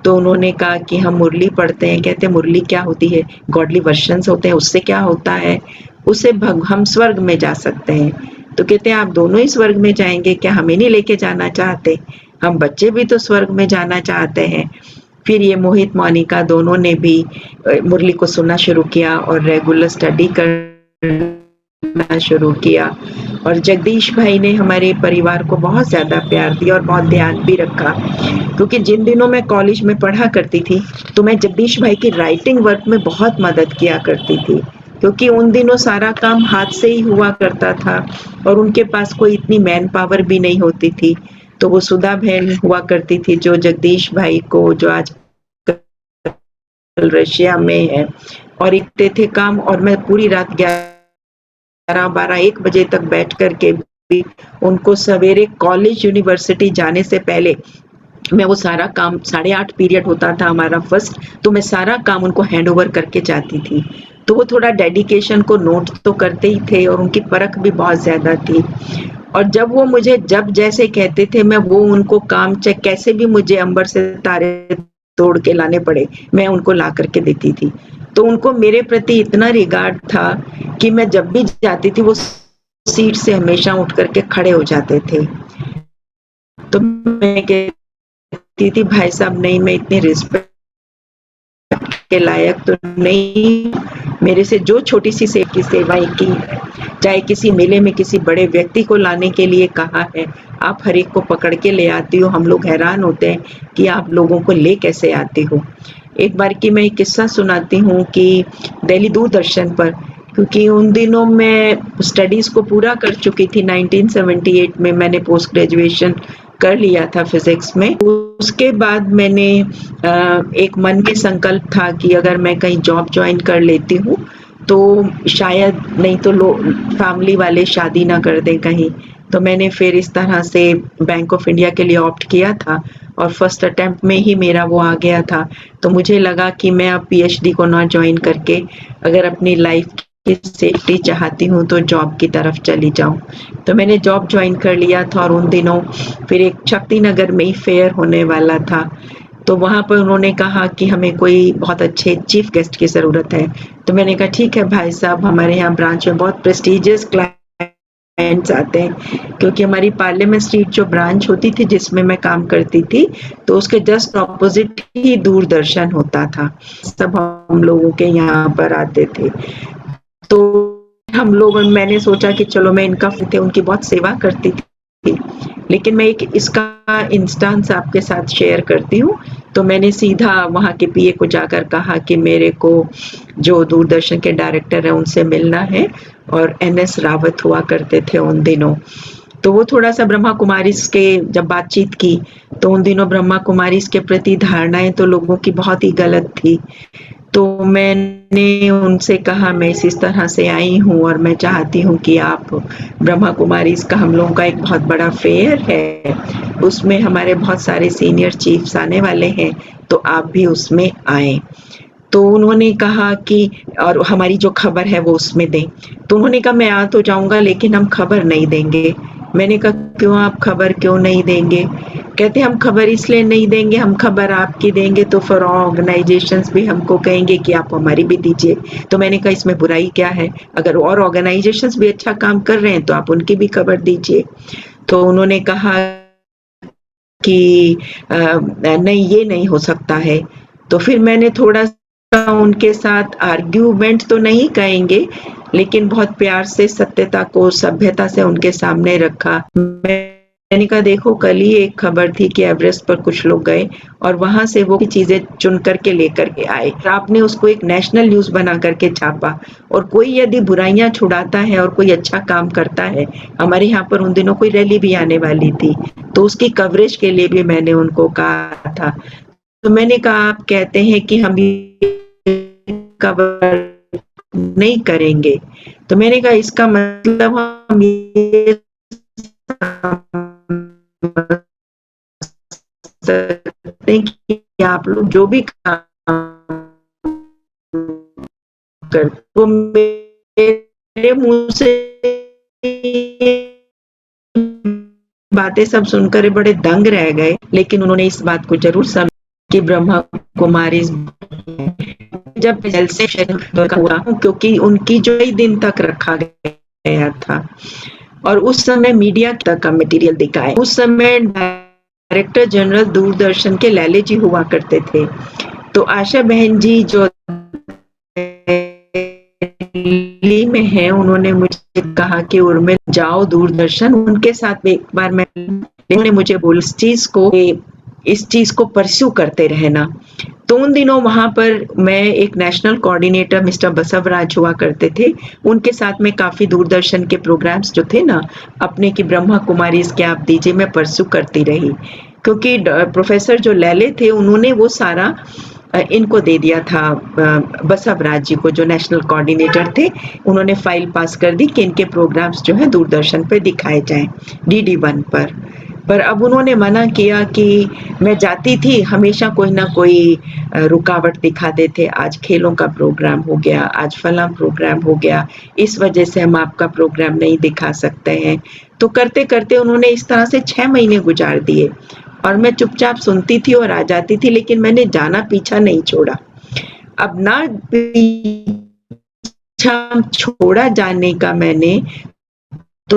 तो उन्होंने कहा कि हम मुरली पढ़ते हैं। कहते मुरली क्या होती है? गॉडली वर्शंस होते हैं, उससे क्या होता है? उससे हम स्वर्ग में जा सकते हैं। तो कहते हैं आप दोनों ही स्वर्ग में जाएंगे, क्या हमें नहीं लेके जाना चाहते? हम बच्चे भी तो स्वर्ग में जाना चाहते हैं। फिर ये मोहित मोनिका दोनों ने भी मुरली को सुनना शुरू किया और रेगुलर स्टडी करना शुरू किया। और जगदीश भाई ने हमारे परिवार को बहुत ज़्यादा प्यार दिया और बहुत ध्यान भी रखा, क्योंकि जिन दिनों मैं कॉलेज में पढ़ा करती थी तो मैं जगदीश भाई की राइटिंग वर्क में बहुत मदद किया करती थी, क्योंकि उन दिनों सारा काम हाथ से ही हुआ करता था और उनके पास कोई इतनी मैन पावर भी नहीं होती थी। तो वो सुधा बहन हुआ करती थी जो जगदीश भाई को, जो आज रशिया में है, और इतने थे काम, और मैं पूरी रात 11, 12, 1 बजे तक बैठ करके भी उनको सवेरे कॉलेज यूनिवर्सिटी जाने से पहले मैं वो सारा काम, 8:30 पीरियड होता था हमारा फर्स्ट, तो मैं सारा काम उनको हैंड ओवर करके जाती थी। तो वो थोड़ा डेडिकेशन को नोट तो करते ही थे और उनकी परख भी बहुत ज़्यादा थी। और जब वो मुझे जब जैसे कहते थे मैं वो उनको काम चाहे कैसे भी मुझे अंबर से तारे तोड़ के लाने पड़े, मैं उनको ला करके देती थी। तो उनको मेरे प्रति इतना रिगार्ड था कि मैं जब भी जाती थी वो सीट से हमेशा उठ करके खड़े हो जाते थे। तो मैं कहती थी भाई साहब नहीं, मैं इतनी रिस्पेक्ट के लायक तो नहीं, मेरे से जो छोटी सी सेवाएं की है, चाहे किसी मेले में किसी बड़े व्यक्ति को लाने के लिए कहा है, आप हर एक को पकड़ के ले आती हो। हम लोग हैरान होते हैं कि आप लोगों को ले कैसे आती हो। एक बार की मैं एक किस्सा सुनाती हूँ कि दिल्ली दूरदर्शन पर, क्योंकि उन दिनों मैं स्टडीज़ को पूरा कर चुकी थी, 1978 में मैंने पोस्ट ग्रेजुएशन कर लिया था फिजिक्स में। उसके बाद मैंने एक मन में संकल्प था कि अगर मैं कहीं जॉब ज्वाइन कर लेती हूँ तो शायद, नहीं तो फैमिली वाले शादी ना कर दें कहीं। तो मैंने फिर इस तरह से बैंक ऑफ इंडिया के लिए ऑप्ट किया था और फर्स्ट अटेम्प्ट में ही मेरा वो आ गया था। तो मुझे लगा कि मैं अब पीएचडी को ना ज्वाइन करके अगर अपनी लाइफ की सेफ्टी चाहती हूँ तो जॉब की तरफ चली जाऊँ। तो मैंने जॉब ज्वाइन कर लिया था और उन दिनों फिर एक शक्ति नगर में ही फेयर होने वाला था, तो वहाँ पर उन्होंने कहा कि हमें कोई बहुत अच्छे चीफ गेस्ट की ज़रूरत है। तो मैंने कहा ठीक है भाई साहब, हमारे यहाँ ब्रांच में बहुत प्रेस्टिजियस क्लाइंट्स आते हैं, क्योंकि हमारी पार्लियामेंट स्ट्रीट जो ब्रांच होती थी जिसमें मैं काम करती थी, तो उसके जस्ट ऑपोजिट ही दूरदर्शन होता था। सब हम लोगों के यहाँ पर आते थे। तो मैंने सोचा कि चलो मैं इनका उनकी बहुत सेवा करती थी, लेकिन मैं एक इसका इंस्टेंस आपके साथ शेयर करती हूँ। तो मैंने सीधा वहाँ के पीए को जाकर कहा कि मेरे को जो दूरदर्शन के डायरेक्टर है उनसे मिलना है, और एनएस रावत हुआ करते थे उन दिनों। तो वो थोड़ा सा ब्रह्मा कुमारीज के जब बातचीत की तो उन दिनों ब्रह्मा कुमारीज के प्रति धारणाएं तो लोगों की बहुत ही गलत थी। तो मैंने उनसे कहा मैं इस तरह से आई हूँ और मैं चाहती हूँ कि आप ब्रह्मा कुमारीज का, हम लोगों का एक बहुत बड़ा फेयर है, उसमें हमारे बहुत सारे सीनियर चीफ्स आने वाले हैं, तो आप भी उसमें आए। तो उन्होंने कहा कि और हमारी जो खबर है वो उसमें दें। तो उन्होंने कहा मैं आ तो जाऊंगा लेकिन हम खबर नहीं देंगे, मैंने कहा क्यों, आप खबर क्यों नहीं देंगे? कहते हम खबर इसलिए नहीं देंगे, हम खबर आपकी देंगे तो फिर ऑर्गेनाइजेशंस भी हमको कहेंगे कि आप हमारी भी दीजिए। तो मैंने कहा इसमें बुराई क्या है, अगर और ऑर्गेनाइजेशंस भी अच्छा काम कर रहे हैं तो आप उनकी भी खबर दीजिए। तो उन्होंने कहा कि नहीं ये नहीं हो सकता है। तो फिर मैंने थोड़ा सा उनके साथ आर्ग्यूमेंट तो नहीं कहेंगे, लेकिन बहुत प्यार से सत्यता को सभ्यता से उनके सामने रखा। मैंने कहा देखो कल ही एक खबर थी कि एवरेस्ट पर कुछ लोग गए और वहां से वो चीजें चुन करके लेकर के आए, आपने उसको एक नेशनल न्यूज बना करके छापा। और कोई यदि बुराइयां छुड़ाता है और कोई अच्छा काम करता है, हमारे यहाँ पर उन दिनों कोई रैली भी आने वाली थी, तो उसकी कवरेज के लिए भी मैंने उनको कहा था। तो मैंने कहा आप कहते हैं कि हम कवर नहीं करेंगे, तो मैंने कहा इसका मतलब हम ये सकते हैं कि आप लोग जो भी काम कर, वो मेरे मुंह से बातें सब सुनकर बड़े दंग रह गए, लेकिन उन्होंने इस बात को जरूर समझा कि ब्रह्मा कुमारी जब जेल से हुआ, क्योंकि उनकी जो ही दिन तक रखा गया था और उस समय मीडिया तक का मटेरियल दिखाए। उस समय डायरेक्टर जनरल दूरदर्शन के लैले जी हुआ करते थे, तो आशा बहन जी जो दिल्ली में है, उन्होंने मुझे कहा कि उर्मिल जाओ दूरदर्शन, उनके साथ एक बार उन्होंने मुझे बोला इस चीज को परस्यू करते रहना। तो उन दिनों वहां पर मैं एक नेशनल कोऑर्डिनेटर मिस्टर बसवराज हुआ करते थे, उनके साथ में काफी दूरदर्शन के प्रोग्राम्स जो थे ना अपने की ब्रह्मा कुमारी इसके आप दीजिए, मैं परस्यू करती रही, क्योंकि प्रोफेसर जो लैले थे उन्होंने वो सारा इनको दे दिया था, बसवराज जी को जो नेशनल कोऑर्डिनेटर थे, उन्होंने फाइल पास कर दी कि इनके प्रोग्राम्स जो है दूरदर्शन पे दिखाए जाएं DD1 पर अब उन्होंने मना किया कि मैं जाती थी, हमेशा कोई ना कोई रुकावट दिखाते थे, आज खेलों का प्रोग्राम हो गया, आज फला प्रोग्राम हो गया, इस वजह से हम आपका प्रोग्राम नहीं दिखा सकते हैं। तो करते करते उन्होंने इस तरह से 6 महीने गुजार दिए और मैं चुपचाप सुनती थी और आ जाती थी, लेकिन मैंने जाना पीछा नहीं छोड़ा। अब ना पीछा छोड़ा जाने का मैंने, तो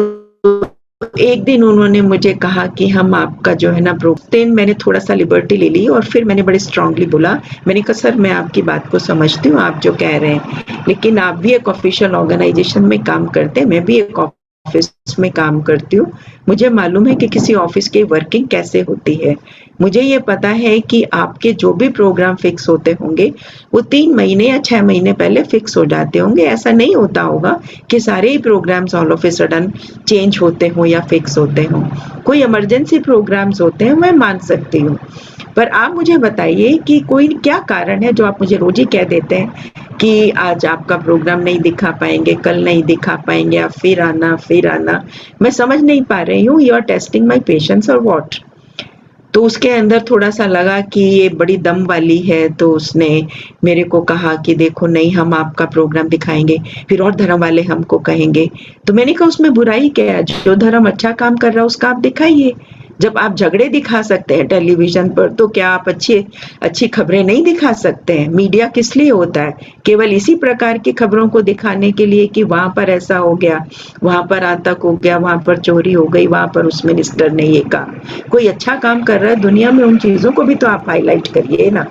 एक दिन उन्होंने मुझे कहा कि हम आपका जो है ना प्रोग्राम, मैंने थोड़ा सा लिबर्टी ले ली और फिर मैंने बड़े स्ट्रांगली बोला, मैंने कहा सर मैं आपकी बात को समझती हूँ आप जो कह रहे हैं, लेकिन आप भी एक ऑफिशियल ऑर्गेनाइजेशन में काम करते हैं, मैं भी एक ऑफिस में काम करती हूँ, मुझे मालूम है कि किसी ऑफिस की वर्किंग कैसे होती है। मुझे ये पता है कि आपके जो भी प्रोग्राम फिक्स होते होंगे वो 3 महीने या 6 महीने पहले फिक्स हो जाते होंगे। ऐसा नहीं होता होगा कि सारे ही programmes all of a sudden change होते हों या फिक्स होते हों। कोई इमरजेंसी प्रोग्राम्स होते हैं, मैं मान सकती हूँ, पर आप मुझे बताइए कि कोई क्या कारण है जो आप मुझे रोज ही कह देते हैं कि आज आपका प्रोग्राम नहीं दिखा पाएंगे, कल नहीं दिखा पाएंगे, आप फिर आना। मैं समझ नहीं पा रही हूँ, you are testing my patience और व्हाट। तो उसके अंदर थोड़ा सा लगा कि ये बड़ी दम वाली है, तो उसने मेरे को कहा कि देखो नहीं हम आपका प्रोग्राम दिखाएंगे, फिर और धर्म वाले हमको कहेंगे। तो मैंने कहा उसमें बुराई क्या है, जो धर्म अच्छा काम कर रहा है उसका आप दिखाइए। जब आप झगड़े दिखा सकते हैं टेलीविजन पर, तो क्या आप अच्छी खबरें नहीं दिखा सकते हैं? मीडिया किस लिए होता है? केवल इसी प्रकार की खबरों को दिखाने के लिए कि वहां पर ऐसा हो गया, वहां पर आतंक हो गया, वहां पर चोरी हो गई, वहां पर उस मिनिस्टर ने ये कहा। कोई अच्छा काम कर रहा है दुनिया में, उन चीजों को भी तो आप हाईलाइट करिए ना।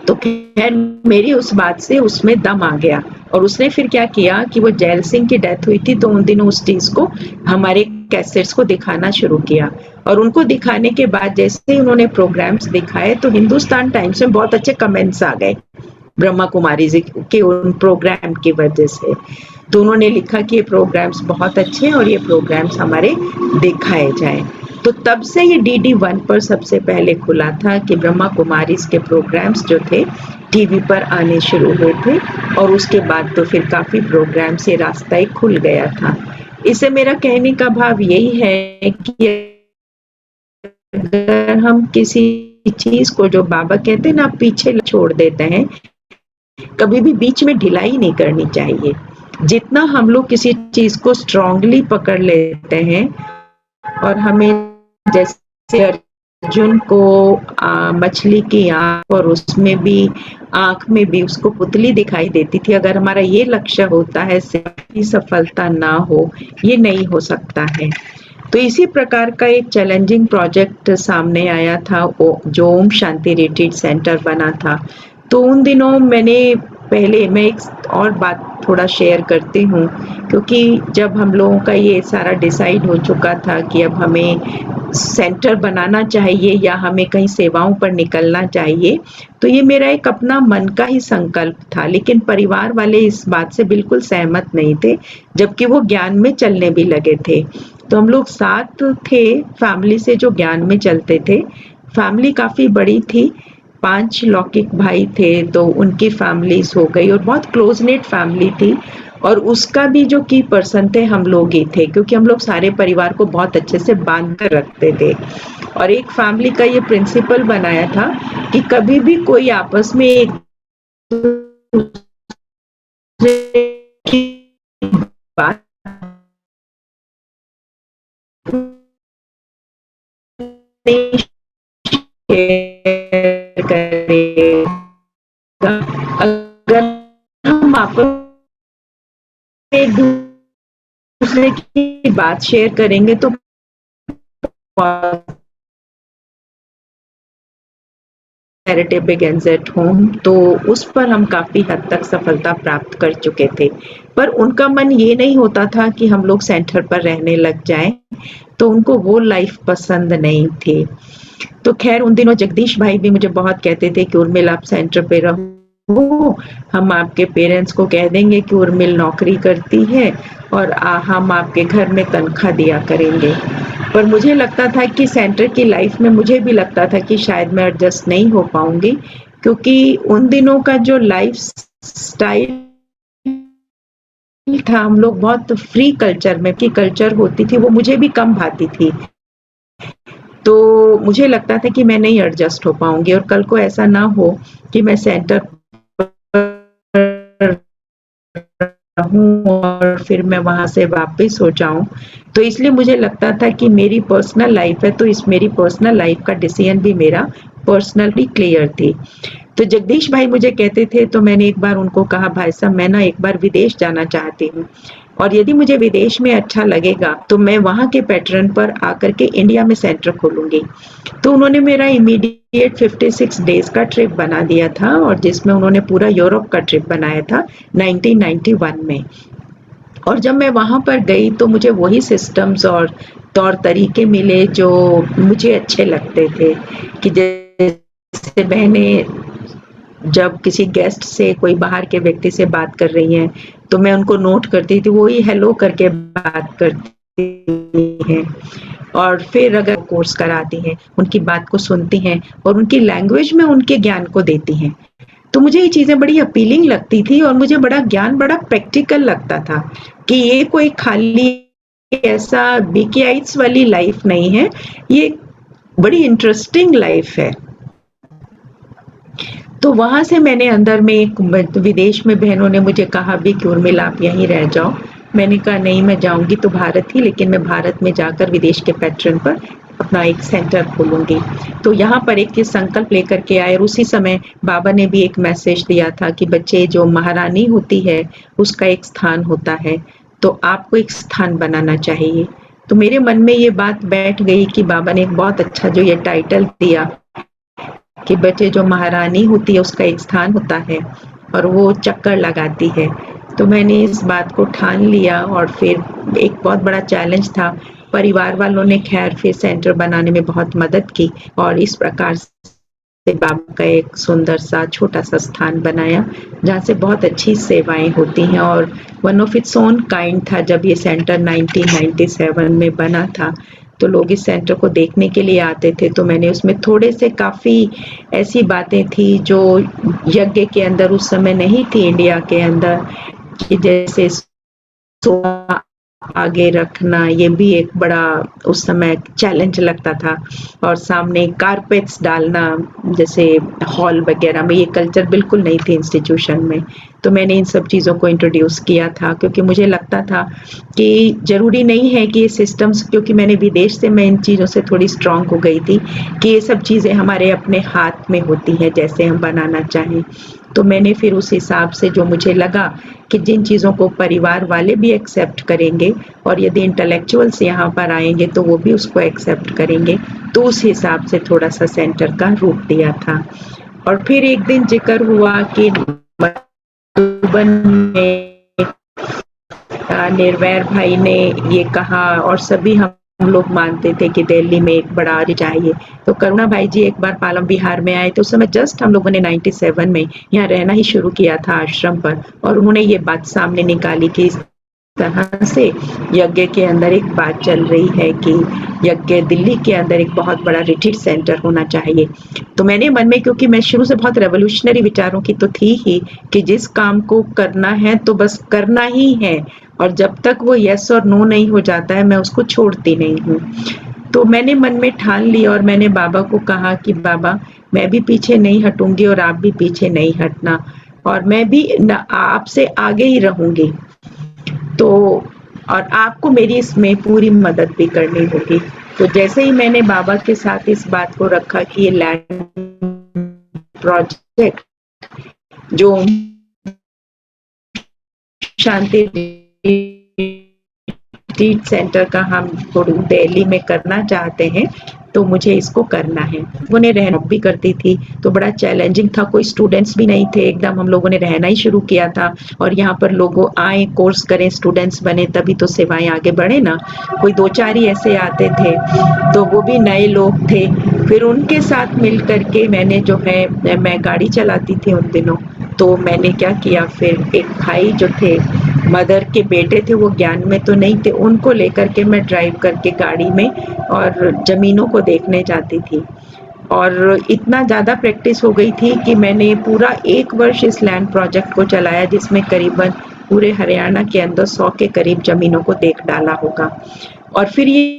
तो खैर मेरी उस बात से उसमें दम आ गया और उसने फिर क्या किया कि वो जैल सिंह की डेथ हुई थी, तो उन दिनों उस चीज को हमारे कैसेट्स को दिखाना शुरू किया और उनको दिखाने के बाद जैसे ही उन्होंने प्रोग्राम्स दिखाए तो हिंदुस्तान टाइम्स में बहुत अच्छे कमेंट्स आ गए ब्रह्मा कुमारी जी के उन प्रोग्राम की वजह से। तो उन्होंने लिखा कि ये प्रोग्राम्स बहुत अच्छे हैं और ये प्रोग्राम्स हमारे दिखाए जाएं। तो तब से ये DD1 पर सबसे पहले खुला था कि ब्रह्मा कुमारीज के प्रोग्राम्स जो थे टीवी पर आने शुरू हुए थे और उसके बाद तो फिर काफी प्रोग्राम से रास्ता ही खुल गया था। इसे मेरा कहने का भाव यही है कि अगर हम किसी चीज को, जो बाबा कहते हैं ना, पीछे छोड़ देते हैं, कभी भी बीच में ढिलाई नहीं करनी चाहिए। जितना हम लोग किसी चीज को स्ट्रांगली पकड़ लेते हैं और हमें जैसे अर्जुन को मछली की आंख और उसमें भी आंख में भी उसको पुतली दिखाई देती थी, अगर हमारा ये लक्ष्य होता है सिर्फ सफलता ना हो, ये नहीं हो सकता है। तो इसी प्रकार का एक चैलेंजिंग प्रोजेक्ट सामने आया था जो ओम शांति रिट्रीट सेंटर बना था। तो उन दिनों मैं एक और बात थोड़ा शेयर करती हूँ, क्योंकि जब हम लोगों का ये सारा डिसाइड हो चुका था कि अब हमें सेंटर बनाना चाहिए या हमें कहीं सेवाओं पर निकलना चाहिए, तो ये मेरा एक अपना मन का ही संकल्प था, लेकिन परिवार वाले इस बात से बिल्कुल सहमत नहीं थे, जबकि वो ज्ञान में चलने भी लगे थे। तो हम लोग साथ थे फैमिली से जो ज्ञान में चलते थे। फैमिली काफी बड़ी थी, 5 लौकिक भाई थे, तो उनकी फैमिलीज हो गई और बहुत क्लोज नेट फैमिली थी। और उसका भी जो की पर्सन थे हम लोग ही थे, क्योंकि हम लोग सारे परिवार को बहुत अच्छे से बांध कर रखते थे। और एक फैमिली का ये प्रिंसिपल बनाया था कि कभी भी कोई आपस में एक बात करेगा। अगर हम आपस में एक दूसरे की बात शेयर करेंगे तो नैरेटिव बिगिंस एट होम, तो उस पर हम काफी हद तक सफलता प्राप्त कर चुके थे। पर उनका मन ये नहीं होता था कि हम लोग सेंटर पर रहने लग जाएं, तो उनको वो लाइफ पसंद नहीं थी। तो खैर उन दिनों जगदीश भाई भी मुझे बहुत कहते थे कि उर्मिल आप सेंटर पे रहो, हम आपके पेरेंट्स को कह देंगे कि उर्मिल नौकरी करती है और हम आपके घर में तनख्वाह दिया करेंगे। पर मुझे लगता था कि सेंटर की लाइफ में मुझे भी लगता था कि शायद मैं एडजस्ट नहीं हो पाऊंगी, क्योंकि उन दिनों का जो लाइफ स्टाइल था, हम लोग बहुत फ्री कल्चर में की कल्चर होती थी, वो मुझे भी कम भाती थी। तो मुझे लगता था कि मैं नहीं एडजस्ट हो पाऊंगी और कल को ऐसा ना हो कि मैं सेंटर रहूं और फिर मैं वहां से वापस हो जाऊं। तो इसलिए मुझे लगता था कि मेरी पर्सनल लाइफ है, तो इस मेरी पर्सनल लाइफ का डिसीजन भी मेरा पर्सनली क्लियर थी। तो जगदीश भाई मुझे कहते थे, तो मैंने एक बार उनको कहा, भाई साहब मैं ना एक बार विदेश जाना चाहती हूँ और यदि मुझे विदेश में अच्छा लगेगा तो मैं वहां के पैटर्न पर आकर के इंडिया में सेंटर खोलूंगी। तो उन्होंने मेरा इमीडिएट 56 डेज का ट्रिप बना दिया था, और जिसमें उन्होंने पूरा यूरोप का ट्रिप बनाया था 1991 में। और जब मैं वहां पर गई तो मुझे वही सिस्टम्स और तौर तरीके मिले जो मुझे अच्छे लगते थे, कि जैसे मैंने जब किसी गेस्ट से, कोई बाहर के व्यक्ति से बात कर रही हैं, तो मैं उनको नोट करती थी, वो ही हेलो करके बात करती हैं। और फिर अगर कोर्स कराती हैं, उनकी बात को सुनती हैं और उनकी लैंग्वेज में उनके ज्ञान को देती हैं। तो मुझे ये चीजें बड़ी अपीलिंग लगती थी और मुझे बड़ा प्रैक्टिकल लगता था कि ये कोई खाली ऐसा बीकेआईट्स वाली लाइफ नहीं है, ये बड़ी इंटरेस्टिंग लाइफ है। तो वहां से मैंने अंदर में एक विदेश में बहनों ने मुझे कहा भी कि उर्मिला आप यहीं रह जाओ। मैंने कहा नहीं, मैं जाऊंगी तो भारत ही, लेकिन मैं भारत में जाकर विदेश के पैटर्न पर अपना एक सेंटर खोलूंगी। तो यहाँ पर एक संकल्प लेकर के आए और उसी समय बाबा ने भी एक मैसेज दिया था कि बच्चे, जो महारानी होती है उसका एक स्थान होता है, तो आपको एक स्थान बनाना चाहिए। तो मेरे मन में ये बात बैठ गई कि बाबा ने एक बहुत अच्छा जो ये टाइटल दिया कि बच्चे, जो महारानी होती है उसका एक स्थान होता है और वो चक्कर लगाती है। तो मैंने इस बात को ठान लिया और फिर एक बहुत बड़ा चैलेंज था। परिवार वालों ने खैर फिर सेंटर बनाने में बहुत मदद की और इस प्रकार से बाबा का एक सुंदर सा छोटा सा स्थान बनाया, जहाँ से बहुत अच्छी सेवाएं होती हैं। और one of its own kind था। जब ये सेंटर 1997 में बना था तो लोग इस सेंटर को देखने के लिए आते थे। तो मैंने उसमें थोड़े से काफ़ी ऐसी बातें थी जो यज्ञ के अंदर उस समय नहीं थी इंडिया के अंदर, कि जैसे सोना आगे रखना, ये भी एक बड़ा उस समय चैलेंज लगता था। और सामने कारपेट्स डालना, जैसे हॉल वगैरह में, ये कल्चर बिल्कुल नहीं थी इंस्टीट्यूशन में। तो मैंने इन सब चीज़ों को इंट्रोड्यूस किया था, क्योंकि मुझे लगता था कि ज़रूरी नहीं है कि ये सिस्टम्स, क्योंकि मैंने विदेश से मैं इन चीज़ों से थोड़ी स्ट्रॉन्ग हो गई थी कि ये सब चीज़ें हमारे अपने हाथ में होती हैं जैसे हम बनाना चाहें। तो मैंने फिर उस हिसाब से जो मुझे लगा कि जिन चीज़ों को परिवार वाले भी एक्सेप्ट करेंगे और यदि इंटेलेक्चुअल्स यहाँ पर आएंगे तो वो भी उसको एक्सेप्ट करेंगे, तो उस हिसाब से थोड़ा सा सेंटर का रूप दिया था। और फिर एक दिन जिक्र हुआ कि मधुबन में निर्वैर भाई ने ये कहा, और सभी हम लोग मानते थे कि दिल्ली में एक बड़ा चाहिए। तो करुणा भाई जी एक बार पालम बिहार में आए, तो उस समय जस्ट हम लोगों ने 97 में यहाँ रहना ही शुरू किया था आश्रम पर, और उन्होंने ये बात सामने निकाली कि इस तरह से यज्ञ के अंदर एक बात चल रही है कि यज्ञ दिल्ली के अंदर एक बहुत बड़ा रिट्रीट सेंटर होना चाहिए। तो मैंने मन में, क्योंकि मैं शुरू से बहुत रेवोल्यूशनरी विचारों की तो थी ही कि जिस काम को करना है तो बस करना ही है, और जब तक वो यस और नो नहीं हो जाता है मैं उसको छोड़ती नहीं हूँ। तो मैंने मन में ठान लिया और मैंने बाबा को कहा कि बाबा मैं भी पीछे नहीं हटूंगी और आप भी पीछे नहीं हटना, और मैं भी आपसे आगे ही रहूंगी, तो और आपको मेरी इसमें पूरी मदद भी करनी होगी। तो जैसे ही मैंने बाबा के साथ इस बात को रखा कि ये लैंड प्रोजेक्ट जो शांति रिट्रीट सेंटर का हम दिल्ली में करना चाहते हैं, तो मुझे इसको करना है। वो ने रहना भी करती थी तो बड़ा चैलेंजिंग था, कोई स्टूडेंट्स भी नहीं थे, एकदम हम लोगों ने रहना ही शुरू किया था, और यहाँ पर लोगों आए, कोर्स करें, स्टूडेंट्स बने, तभी तो सेवाएं आगे बढ़े ना। कोई 2-4 ही ऐसे आते थे, तो वो भी नए लोग थे। फिर उनके साथ मिल करके मैंने जो है, मैं गाड़ी चलाती थी उन दिनों, तो मैंने क्या किया, फिर एक भाई जो थे, मदर के बेटे थे, वो ज्ञान में तो नहीं थे, उनको लेकर के मैं ड्राइव करके गाड़ी में और जमीनों को देखने जाती थी। और इतना ज़्यादा प्रैक्टिस हो गई थी कि मैंने पूरा 1 वर्ष इस लैंड प्रोजेक्ट को चलाया, जिसमें करीबन पूरे हरियाणा के अंदर 100 के करीब जमीनों को देख डाला होगा। और फिर ये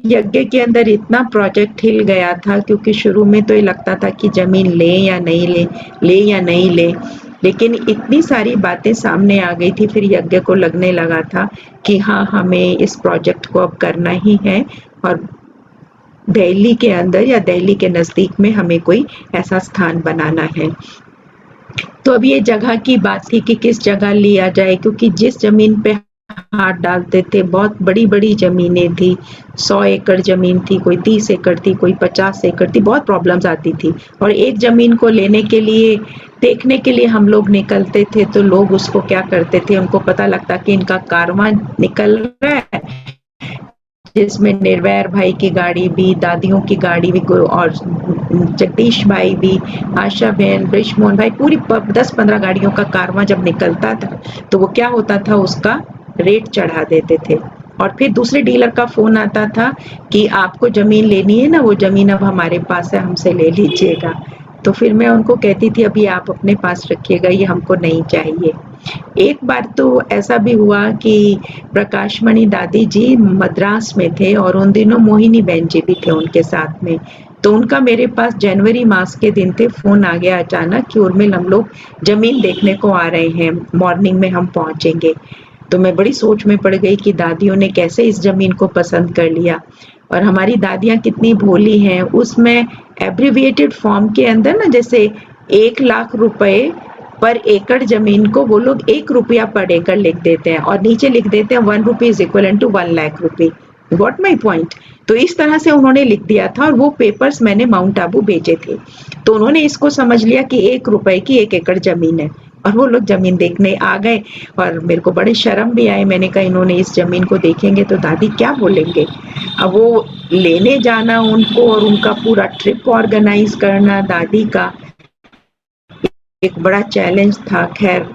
यज्ञ के अंदर इतना प्रोजेक्ट हिल गया था, क्योंकि शुरू में तो ये लगता था कि जमीन ले या नहीं ले या नहीं ले, लेकिन इतनी सारी बातें सामने आ गई थी, फिर यज्ञ को लगने लगा था कि हाँ, हमें इस प्रोजेक्ट को अब करना ही है, और दिल्ली के अंदर या दिल्ली के नज़दीक में हमें कोई ऐसा स्थान बनाना है। तो अब ये जगह की बात थी कि किस जगह लिया जाए, क्योंकि जिस जमीन पे हाथ डालते थे बहुत बड़ी बड़ी जमीनें थी, 100 एकड़ जमीन थी, कोई 30 एकड़ थी, कोई 50 एकड़ थी, बहुत प्रॉब्लम्स आती थी। और एक जमीन को लेने के लिए, देखने के लिए हम लोग निकलते थे, तो लोग उसको क्या करते थे, उनको पता लगता कि इनका कारवां निकल रहा है, जिसमें निर्वैर भाई की गाड़ी भी, दादियों की गाड़ी भी, और जगदीश भाई भी, आशा बहन, ब्रिजमोहन भाई, पूरी 10-15 गाड़ियों का कारवां जब निकलता था, तो वो क्या होता था, उसका रेट चढ़ा देते थे। और फिर दूसरे डीलर का फोन आता था कि आपको जमीन लेनी है ना, वो जमीन अब हमारे पास है, हमसे ले लीजिएगा। तो फिर मैं उनको कहती थी अभी आप अपने पास रखिएगा, ये हमको नहीं चाहिए। एक बार तो ऐसा भी हुआ कि प्रकाशमणि दादी जी मद्रास में थे, और उन दिनों मोहिनी बहन जी भी थे उनके साथ में, तो उनका मेरे पास जनवरी मास के दिन थे, फोन आ गया अचानक कि उर्मिल हम लोग जमीन देखने को आ रहे हैं, मॉर्निंग में हम पहुंचेंगे। तो मैं बड़ी सोच में पड़ गई कि दादियों ने कैसे इस जमीन को पसंद कर लिया, और हमारी दादियाँ कितनी भोली हैं। उसमें एब्रिविएटेड फॉर्म के अंदर ना, जैसे 1 लाख रुपए पर एकड़ जमीन को वो लोग 1 रुपया पर एकड़ लिख देते हैं, और नीचे लिख देते हैं 1 rupee is equal to 1 lakh rupee. Got my point. तो इस तरह से उन्होंने लिख दिया था, और वो पेपर्स मैंने माउंट आबू भेजे थे, तो उन्होंने इसको समझ लिया कि 1 रुपए की 1 एकड़ जमीन है, और वो लोग जमीन देखने आ गए। और मेरे को बड़े शर्म भी आए, मैंने कहा इन्होंने इस जमीन को देखेंगे तो दादी क्या बोलेंगे। अब वो लेने जाना उनको, और उनका पूरा ट्रिप ऑर्गेनाइज करना दादी का एक बड़ा चैलेंज था। खैर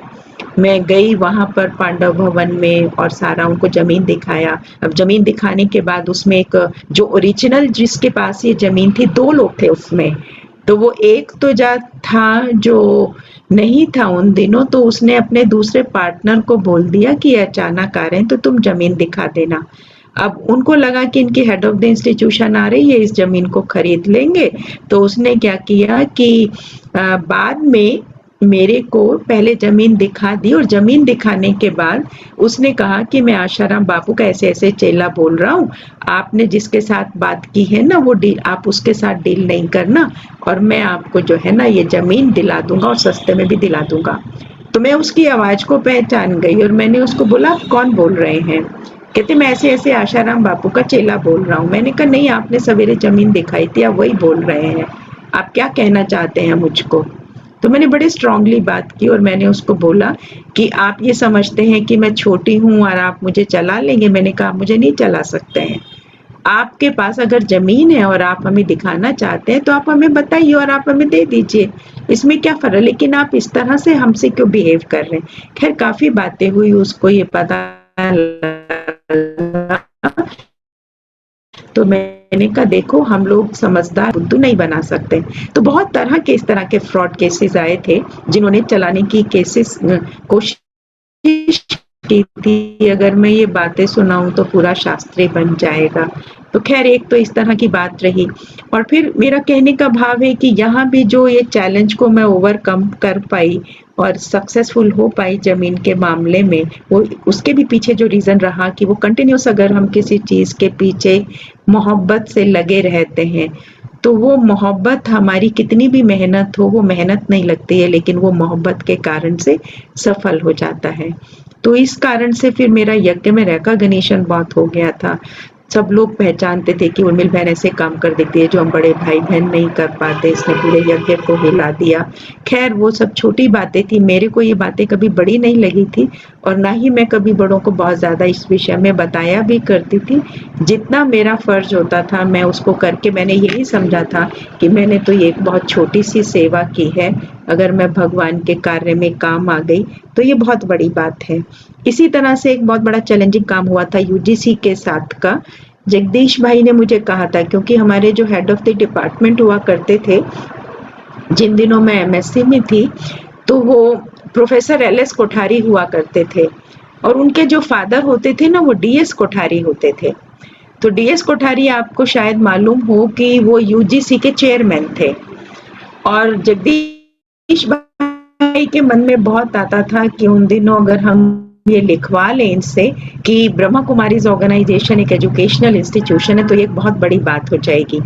मैं गई वहां पर पांडव भवन में, और सारा उनको जमीन दिखाया। अब जमीन दिखाने के बाद उसमें एक जो ओरिजिनल जिसके पास ये जमीन थी, 2 लोग थे उसमें, तो वो एक तो जात था जो नहीं था उन दिनों, तो उसने अपने दूसरे पार्टनर को बोल दिया कि अचानक आ रहे हैं तो तुम जमीन दिखा देना। अब उनको लगा कि इनकी हेड ऑफ द इंस्टीट्यूशन आ रही है, इस जमीन को खरीद लेंगे। तो उसने क्या किया कि बाद में मेरे को पहले जमीन दिखा दी और जमीन दिखाने के बाद उसने कहा कि मैं आशाराम बापू का ऐसे ऐसे चेला बोल रहा हूँ, आपने जिसके साथ बात की है ना वो डील आप उसके साथ डील नहीं करना और मैं आपको जो है ना ये जमीन दिला दूंगा और सस्ते में भी दिला दूंगा। तो मैं उसकी आवाज को पहचान गई और मैंने उसको बोला आप कौन बोल रहे हैं? कहते मैं ऐसे ऐसे आशाराम बापू का चेला बोल रहा हूँ। मैंने कहा नहीं, आपने सवेरे जमीन दिखाई थी, आप वही बोल रहे हैं, आप क्या कहना चाहते हैं मुझको? तो मैंने बड़े स्ट्रांगली बात की और मैंने उसको बोला कि आप ये समझते हैं कि मैं छोटी हूँ और आप मुझे चला लेंगे? मैंने कहा आप मुझे नहीं चला सकते हैं, आपके पास अगर जमीन है और आप हमें दिखाना चाहते हैं तो आप हमें बताइए और आप हमें दे दीजिए, इसमें क्या फर्क है, लेकिन आप इस तरह से हमसे क्यों बिहेव कर रहे हैं? खैर काफी बातें हुई, उसको ये पता लगा। तो मैंने कहा देखो हम लोग समझदार बुद्धू नहीं बना सकते। तो बहुत तरह के इस तरह के फ्रॉड केसेस आए थे जिन्होंने चलाने की कोशिश की थी। अगर मैं ये बातें सुनाऊं तो पूरा शास्त्री बन जाएगा। तो खैर एक तो इस तरह की बात रही। और फिर मेरा कहने का भाव है कि यहाँ भी जो ये चैलेंज को मैं ओवरकम कर पाई और सक्सेसफुल हो पाई जमीन के मामले में, वो उसके भी पीछे जो रीजन रहा कि वो कंटिन्यूस अगर हम किसी चीज के पीछे मोहब्बत से लगे रहते हैं तो वो मोहब्बत हमारी कितनी भी मेहनत हो वो मेहनत नहीं लगती है, लेकिन वो मोहब्बत के कारण से सफल हो जाता है। तो इस कारण से फिर मेरा यज्ञ में रिकॉग्निशन बहुत हो गया था। सब लोग पहचानते थे कि उर्मिल बहन ऐसे काम कर देती है जो हम बड़े भाई बहन नहीं कर पाते, इसने पूरे यज्ञ को हिला दिया। खैर वो सब छोटी बातें थी, मेरे को ये बातें कभी बड़ी नहीं लगी थी और ना ही मैं कभी बड़ों को बहुत ज्यादा इस विषय में बताया भी करती थी। जितना मेरा फर्ज होता था मैं उसको करके मैंने यही समझा था कि मैंने तो ये एक बहुत छोटी सी सेवा की है, अगर मैं भगवान के कार्य में काम आ गई तो ये बहुत बड़ी बात है। इसी तरह से एक बहुत बड़ा चैलेंजिंग काम हुआ था यूजीसी के साथ का। जगदीश भाई ने मुझे कहा था, क्योंकि हमारे जो हेड ऑफ द डिपार्टमेंट हुआ करते थे जिन दिनों मैं एमएससी में थी, तो वो प्रोफेसर एलएस कोठारी हुआ करते थे और उनके जो फादर होते थे ना वो डीएस कोठारी होते थे। तो डीएस कोठारी आपको शायद मालूम हो कि वो यूजीसी के चेयरमैन थे और जगदीश भाई के मन में बहुत आता था कि उन दिनों अगर हम ये लिखवा लें इनसे कि ब्रह्मा कुमारीज ऑर्गेनाइजेशन एक एजुकेशनल इंस्टीट्यूशन है तो ये एक बहुत बड़ी बात हो जाएगी।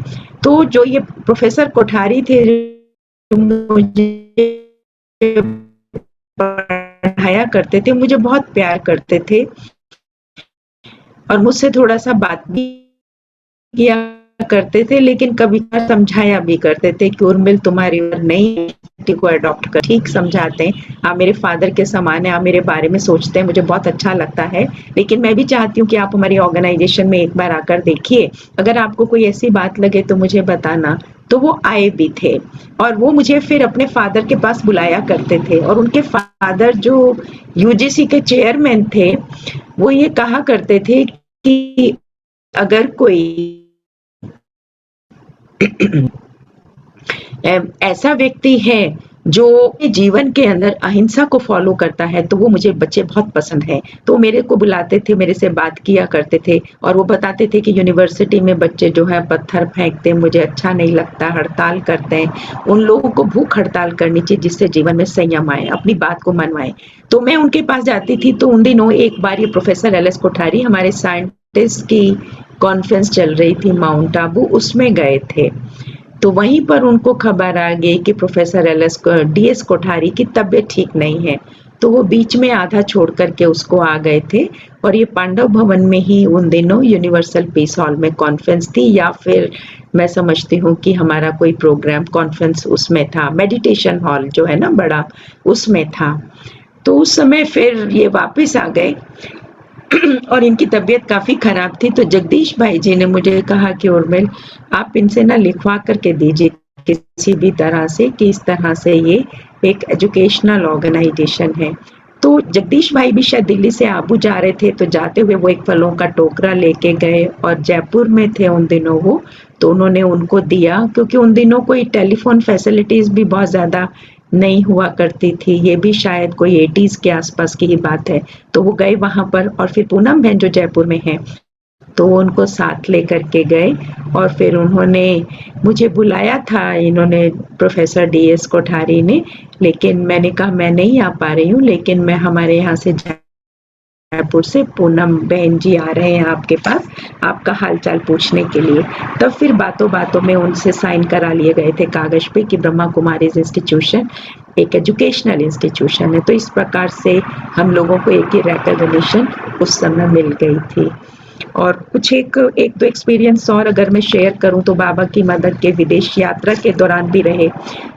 तो जो ये प्रोफेसर कोठारी थे मुझे पढ़ाया करते थे, मुझे बहुत प्यार करते थे और मुझसे थोड़ा सा बात भी किया करते थे, लेकिन कभी समझाया भी करते थे कि उर्मिल तुम्हारी उम्र नहीं को अडॉप्ट कर, ठीक समझाते हैं, आप मेरे फादर के समान है, आप मेरे बारे में सोचते हैं, मुझे बहुत अच्छा लगता है, लेकिन मैं भी चाहती हूँ कि आप हमारी ऑर्गेनाइजेशन में एक बार आकर देखिए, अगर आपको कोई ऐसी बात लगे तो मुझे बताना। तो वो आए भी थे और वो मुझे फिर अपने फादर के पास बुलाया करते थे और उनके फादर जो यूजीसी के चेयरमैन थे वो ये कहा करते थे कि अगर कोई ऐसा व्यक्ति है जो जीवन के अंदर अहिंसा को फॉलो करता है तो वो मुझे बच्चे बहुत पसंद है। तो मेरे को बुलाते थे, मेरे से बात किया करते थे और वो बताते थे कि यूनिवर्सिटी में बच्चे जो है पत्थर फेंकते हैं, मुझे अच्छा नहीं लगता, हड़ताल करते हैं, उन लोगों को भूख हड़ताल करनी चाहिए जिससे जीवन में संयम आए, अपनी बात को मनवाएं। तो मैं उनके पास जाती थी। तो उन दिनों एक बार ये प्रोफेसर एलएस कोठारी हमारे साइंटिस्ट की कॉन्फ्रेंस चल रही थी माउंट आबू, उसमें गए थे। तो वहीं पर उनको खबर आ गई कि प्रोफेसर डीएस कोठारी की तबीयत ठीक नहीं है, तो वो बीच में आधा छोड़ करके उसको आ गए थे और ये पांडव भवन में ही उन दिनों यूनिवर्सल पीस हॉल में कॉन्फ्रेंस थी, या फिर मैं समझती हूँ कि हमारा कोई प्रोग्राम कॉन्फ्रेंस उसमें था, मेडिटेशन हॉल जो है ना बड़ा, उसमें था। तो उस समय फिर ये वापस आ गए और इनकी तबीयत काफी खराब थी। तो जगदीश भाई जी ने मुझे कहा कि उर्मिल आप इनसे ना लिखवा करके दीजिए किसी भी तरह से कि इस तरह से ये एक एजुकेशनल ऑर्गेनाइजेशन है। तो जगदीश भाई भी शायद दिल्ली से आबू जा रहे थे, तो जाते हुए वो एक फलों का टोकरा लेके गए और जयपुर में थे उन दिनों वो, तो उन्होंने उनको दिया, क्योंकि उन दिनों कोई टेलीफोन फैसिलिटीज भी बहुत ज्यादा नहीं हुआ करती थी, ये भी शायद कोई 80s के आसपास की ही बात है। तो वो गए वहां पर और फिर पूनम बहन जो जयपुर में है तो वो उनको साथ लेकर के गए और फिर उन्होंने मुझे बुलाया था, इन्होंने प्रोफेसर DS कोठारी ने, लेकिन मैंने कहा मैं नहीं आ पा रही हूँ, लेकिन मैं हमारे यहाँ से जयपुर से पूनम बहन जी आ रहे हैं आपके पास आपका हालचाल पूछने के लिए। तब फिर बातों बातों में उनसे साइन करा लिए गए थे कागज पे कि ब्रह्मा कुमारीज इंस्टीट्यूशन एक एजुकेशनल इंस्टीट्यूशन है। तो इस प्रकार से हम लोगों को एक ही रिकॉग्निशन उस समय मिल गई थी। और कुछ एक तो एक्सपीरियंस और अगर मैं शेयर करूं तो बाबा की मदद के विदेश यात्रा के दौरान भी रहे,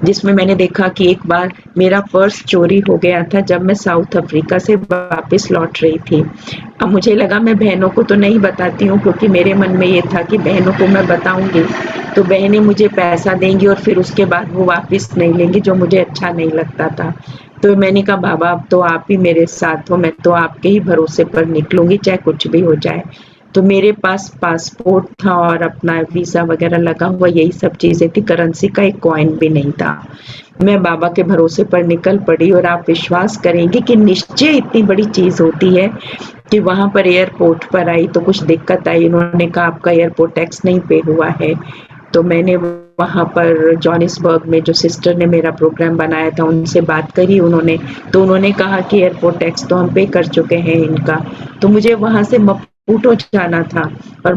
जिसमें मैंने देखा कि एक बार मेरा पर्स चोरी हो गया था जब मैं साउथ अफ्रीका से वापस लौट रही थी। अब मुझे लगा मैं बहनों को तो नहीं बताती हूँ, क्योंकि मेरे मन में ये था कि बहनों को मैं बताऊंगी तो बहनें मुझे पैसा देंगी और फिर उसके बाद वो वापस नहीं लेंगी, जो मुझे अच्छा नहीं लगता था। तो मैंने कहा बाबा अब तो आप ही मेरे साथ हो, मैं तो आपके ही भरोसे पर निकलूंगी चाहे कुछ भी हो जाए। तो मेरे पास पासपोर्ट था और अपना वीजा वगैरह लगा हुआ, यही सब चीजें थी, करेंसी का एक कॉइन भी नहीं था। मैं बाबा के भरोसे पर निकल पड़ी और आप विश्वास करेंगे कि निश्चय इतनी बड़ी चीज होती है कि वहां पर एयरपोर्ट पर आई तो कुछ दिक्कत आई। उन्होंने कहा आपका एयरपोर्ट टैक्स नहीं पे हुआ है। तो मैंने वहाँ पर जॉनिसबर्ग में जो सिस्टर ने मेरा प्रोग्राम बनाया था उनसे बात करी उन्होंने कहा कि एयरपोर्ट टैक्स तो हम पे कर चुके हैं इनका। तो मुझे वहाँ से मपूटो जाना था और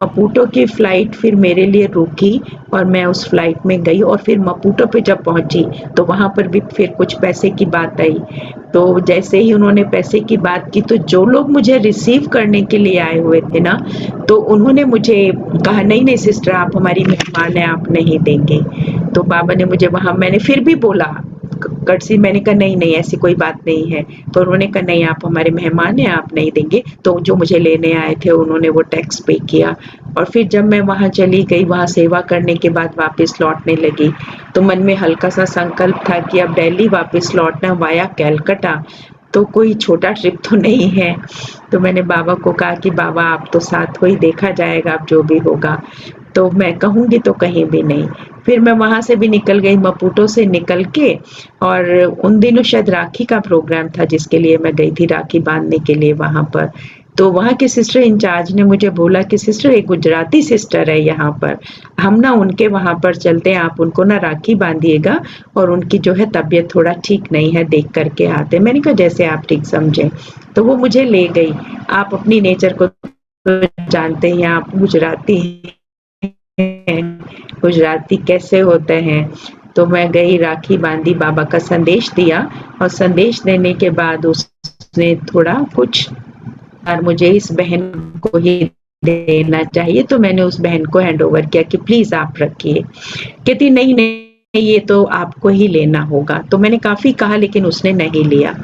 मपूटो की फ्लाइट फिर मेरे लिए रुकी और मैं उस फ्लाइट में गई और फिर मपूटो पे जब पहुंची तो वहां पर भी फिर कुछ पैसे की बात आई। तो जैसे ही उन्होंने पैसे की बात की तो जो लोग मुझे रिसीव करने के लिए आए हुए थे ना, तो उन्होंने मुझे कहा नहीं सिस्टर आप हमारी मेहमान हैं, आप नहीं देंगे। तो बाबा ने मुझे वहां, मैंने फिर भी बोला कटसी, मैंने कहा नहीं ऐसी कोई बात नहीं है। तो उन्होंने कहा नहीं आप हमारे मेहमान हैं, आप नहीं देंगे। तो जो मुझे लेने आए थे उन्होंने वो टैक्स पे किया। और फिर जब मैं वहां चली गई, वहां सेवा करने के बाद वापस लौटने लगी तो मन में हल्का सा संकल्प था कि अब दिल्ली वापस लौटना वाया कैलकाटा, तो कोई छोटा ट्रिप तो नहीं है। तो मैंने बाबा को कहा कि बाबा आप तो साथ हो ही, देखा जाएगा अब जो भी होगा, तो मैं कहूँगी तो कहीं भी नहीं। फिर मैं वहां से भी निकल गई, मपूटो से निकल के, और उन दिनों शायद राखी का प्रोग्राम था जिसके लिए मैं गई थी, राखी बांधने के लिए वहां पर। तो वहाँ के सिस्टर इंचार्ज ने मुझे बोला कि सिस्टर एक गुजराती सिस्टर है यहाँ पर, हम ना उनके वहां पर चलते हैं, आप उनको ना राखी बांधिएगा और उनकी जो है तबीयत थोड़ा ठीक नहीं है, देख करके आते। मैंने कहा जैसे आप ठीक समझे। तो वो मुझे ले गई। आप अपनी नेचर को जानते हैं, आप गुजराती हैं, गुजराती कैसे होते हैं। तो मैं गई, राखी बांधी, बाबा का संदेश दिया और संदेश देने के बाद उसने थोड़ा कुछ और मुझे इस बहन को ही देना चाहिए, तो मैंने उस बहन को हैंड ओवर किया कि प्लीज आप रखिए। कहती नहीं ये तो आपको ही लेना होगा। तो मैंने काफी कहा लेकिन उसने नहीं लिया।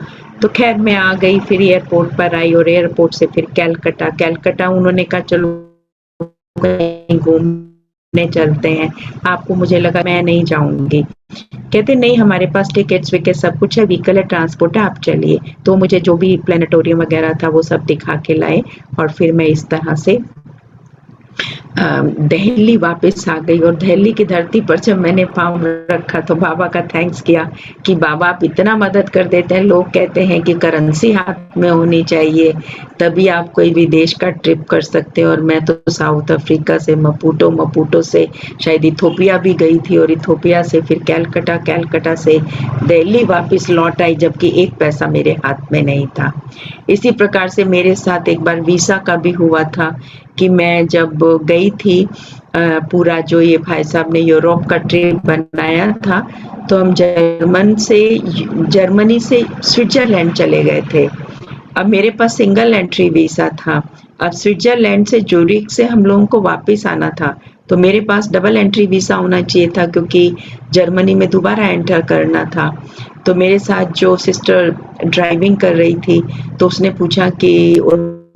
तो खैर मैं आ गई, फिर एयरपोर्ट पर आई और एयरपोर्ट से फिर कैलकाटा उन्होंने कहा चलो कहीं घूमने चलते हैं आपको। मुझे लगा मैं नहीं जाऊंगी। कहते नहीं हमारे पास टिकट्स विकेट सब कुछ है, व्हीकल है, ट्रांसपोर्ट है, आप चलिए। तो मुझे जो भी प्लेनेटोरियम वगैरह था वो सब दिखा के लाए और फिर मैं इस तरह से दिल्ली वापस आ गई। और दिल्ली की धरती पर जब मैंने पाँव रखा तो बाबा का थैंक्स किया कि बाबा आप इतना मदद कर देते हैं। लोग कहते हैं कि करेंसी हाथ में होनी चाहिए तभी आप कोई विदेश का ट्रिप कर सकते हैं, और मैं तो साउथ अफ्रीका से मपूटो से शायद इथोपिया भी गई थी और इथोपिया से फिर कैलकाटा से दिल्ली वापस लौट आई, जबकि एक पैसा मेरे हाथ में नहीं था। इसी प्रकार से मेरे साथ एक बार वीसा का भी हुआ था कि मैं जब गई थी पूरा जो ये भाई साहब ने यूरोप का ट्रिप बनाया था, तो हम जर्मनी से स्विट्जरलैंड चले गए थे। अब मेरे पास सिंगल एंट्री वीसा था। अब स्विट्जरलैंड से जूरिक से हम लोगों को वापस आना था, तो मेरे पास डबल एंट्री वीसा होना चाहिए था क्योंकि जर्मनी में दोबारा एंटर करना था। तो मेरे साथ जो सिस्टर ड्राइविंग कर रही थी तो उसने पूछा कि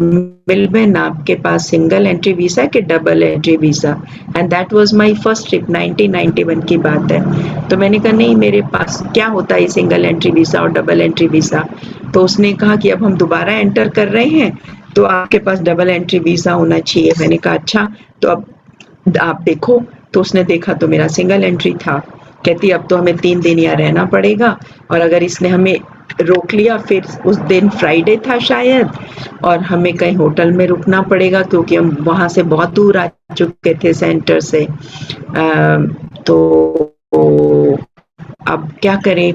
मिलबर्न आपके पास सिंगल एंट्री वीसा कि double entry visa, and that was my first trip, 1991 की बात है। तो मैंने कहा नहीं मेरे पास क्या होता है सिंगल एंट्री वीसा और डबल एंट्री वीसा। तो उसने कहा कि अब हम दोबारा एंटर कर रहे हैं तो आपके पास डबल एंट्री वीसा होना चाहिए। मैंने कहा अच्छा तो अब आप देखो। तो उसने देखा तो मेरा सिंगल एंट्री था। कहती अब तो हमें 3 दिन यहाँ रहना पड़ेगा, और अगर इसने हमें रोक लिया। फिर उस दिन फ्राइडे था शायद, और हमें कहीं होटल में रुकना पड़ेगा क्योंकि हम वहाँ से बहुत दूर आ चुके थे सेंटर से। तो अब क्या करें।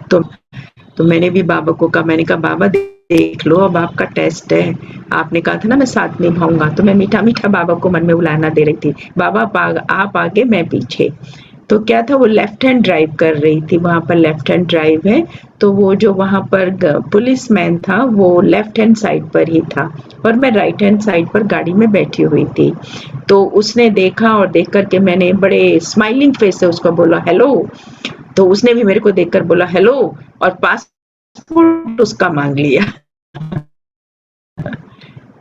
तो मैंने भी बाबा को कहा, मैंने कहा बाबा देख लो, अब आपका टेस्ट है, आपने कहा था ना मैं साथ निभाऊंगा। तो मैं मीठा मीठा बाबा को मन में बुलाना दे रही थी, बाबा आप आगे मैं पीछे। तो क्या था, वो लेफ्ट हैंड ड्राइव कर रही थी, वहां पर लेफ्ट हैंड ड्राइव है, तो वो जो वहां पर पुलिस मैन था वो लेफ्ट हैंड साइड पर ही था और मैं राइट हैंड साइड पर गाड़ी में बैठी हुई थी। तो उसने देखा और देख करके मैंने बड़े स्माइलिंग फेस से उसको बोला हेलो, तो उसने भी मेरे को देखकर बोला हेलो और पासपोर्ट उसका मांग लिया।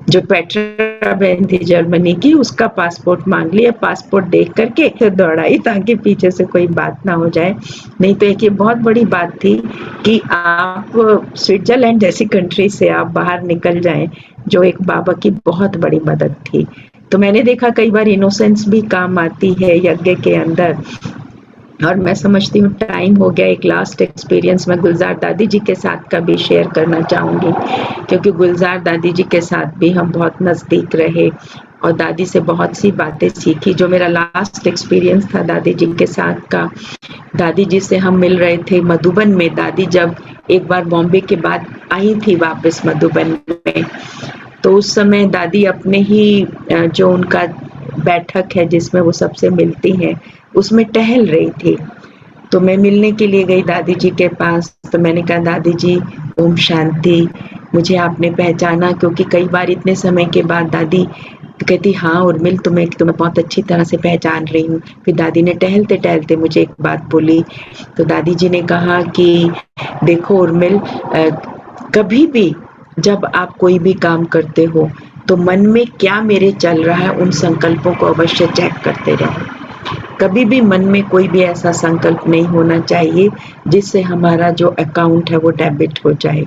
जो पेट्रा बहन थी जर्मनी की, उसका पासपोर्ट मांग लिया। पासपोर्ट देख करके फिर दौड़ाई ताकि पीछे से कोई बात ना हो जाए। नहीं तो एक ये बहुत बड़ी बात थी कि आप स्विट्जरलैंड जैसी कंट्री से आप बाहर निकल जाएं, जो एक बाबा की बहुत बड़ी मदद थी। तो मैंने देखा कई बार इनोसेंस भी काम आती है यज्ञ के अंदर। और मैं समझती हूँ टाइम हो गया, एक लास्ट एक्सपीरियंस मैं गुलजार दादी जी के साथ का भी शेयर करना चाहूँगी, क्योंकि गुलजार दादी जी के साथ भी हम बहुत नज़दीक रहे और दादी से बहुत सी बातें सीखी। जो मेरा लास्ट एक्सपीरियंस था दादी जी के साथ का, दादी जी से हम मिल रहे थे मधुबन में। दादी जब एक बार बॉम्बे के बाद आई थी वापस मधुबन में, तो उस समय दादी अपने ही जो उनका बैठक है जिसमें वो सबसे मिलती हैं, उसमें टहल रही थी। तो मैं मिलने के लिए गई दादी जी के पास। तो मैंने कहा दादी जी ओम शांति, मुझे आपने पहचाना? क्योंकि कई बार इतने समय के बाद दादी कहती हाँ उर्मिल तुम्हें बहुत अच्छी तरह से पहचान रही हूँ। फिर दादी ने टहलते टहलते मुझे एक बात बोली। तो दादी जी ने कहा कि देखो उर्मिल, कभी भी जब आप कोई भी काम करते हो तो मन में क्या मेरे चल रहा है उन संकल्पों को अवश्य चेक करते रहो। कभी भी मन में कोई भी ऐसा संकल्प नहीं होना चाहिए जिससे हमारा जो अकाउंट है वो डेबिट हो जाए।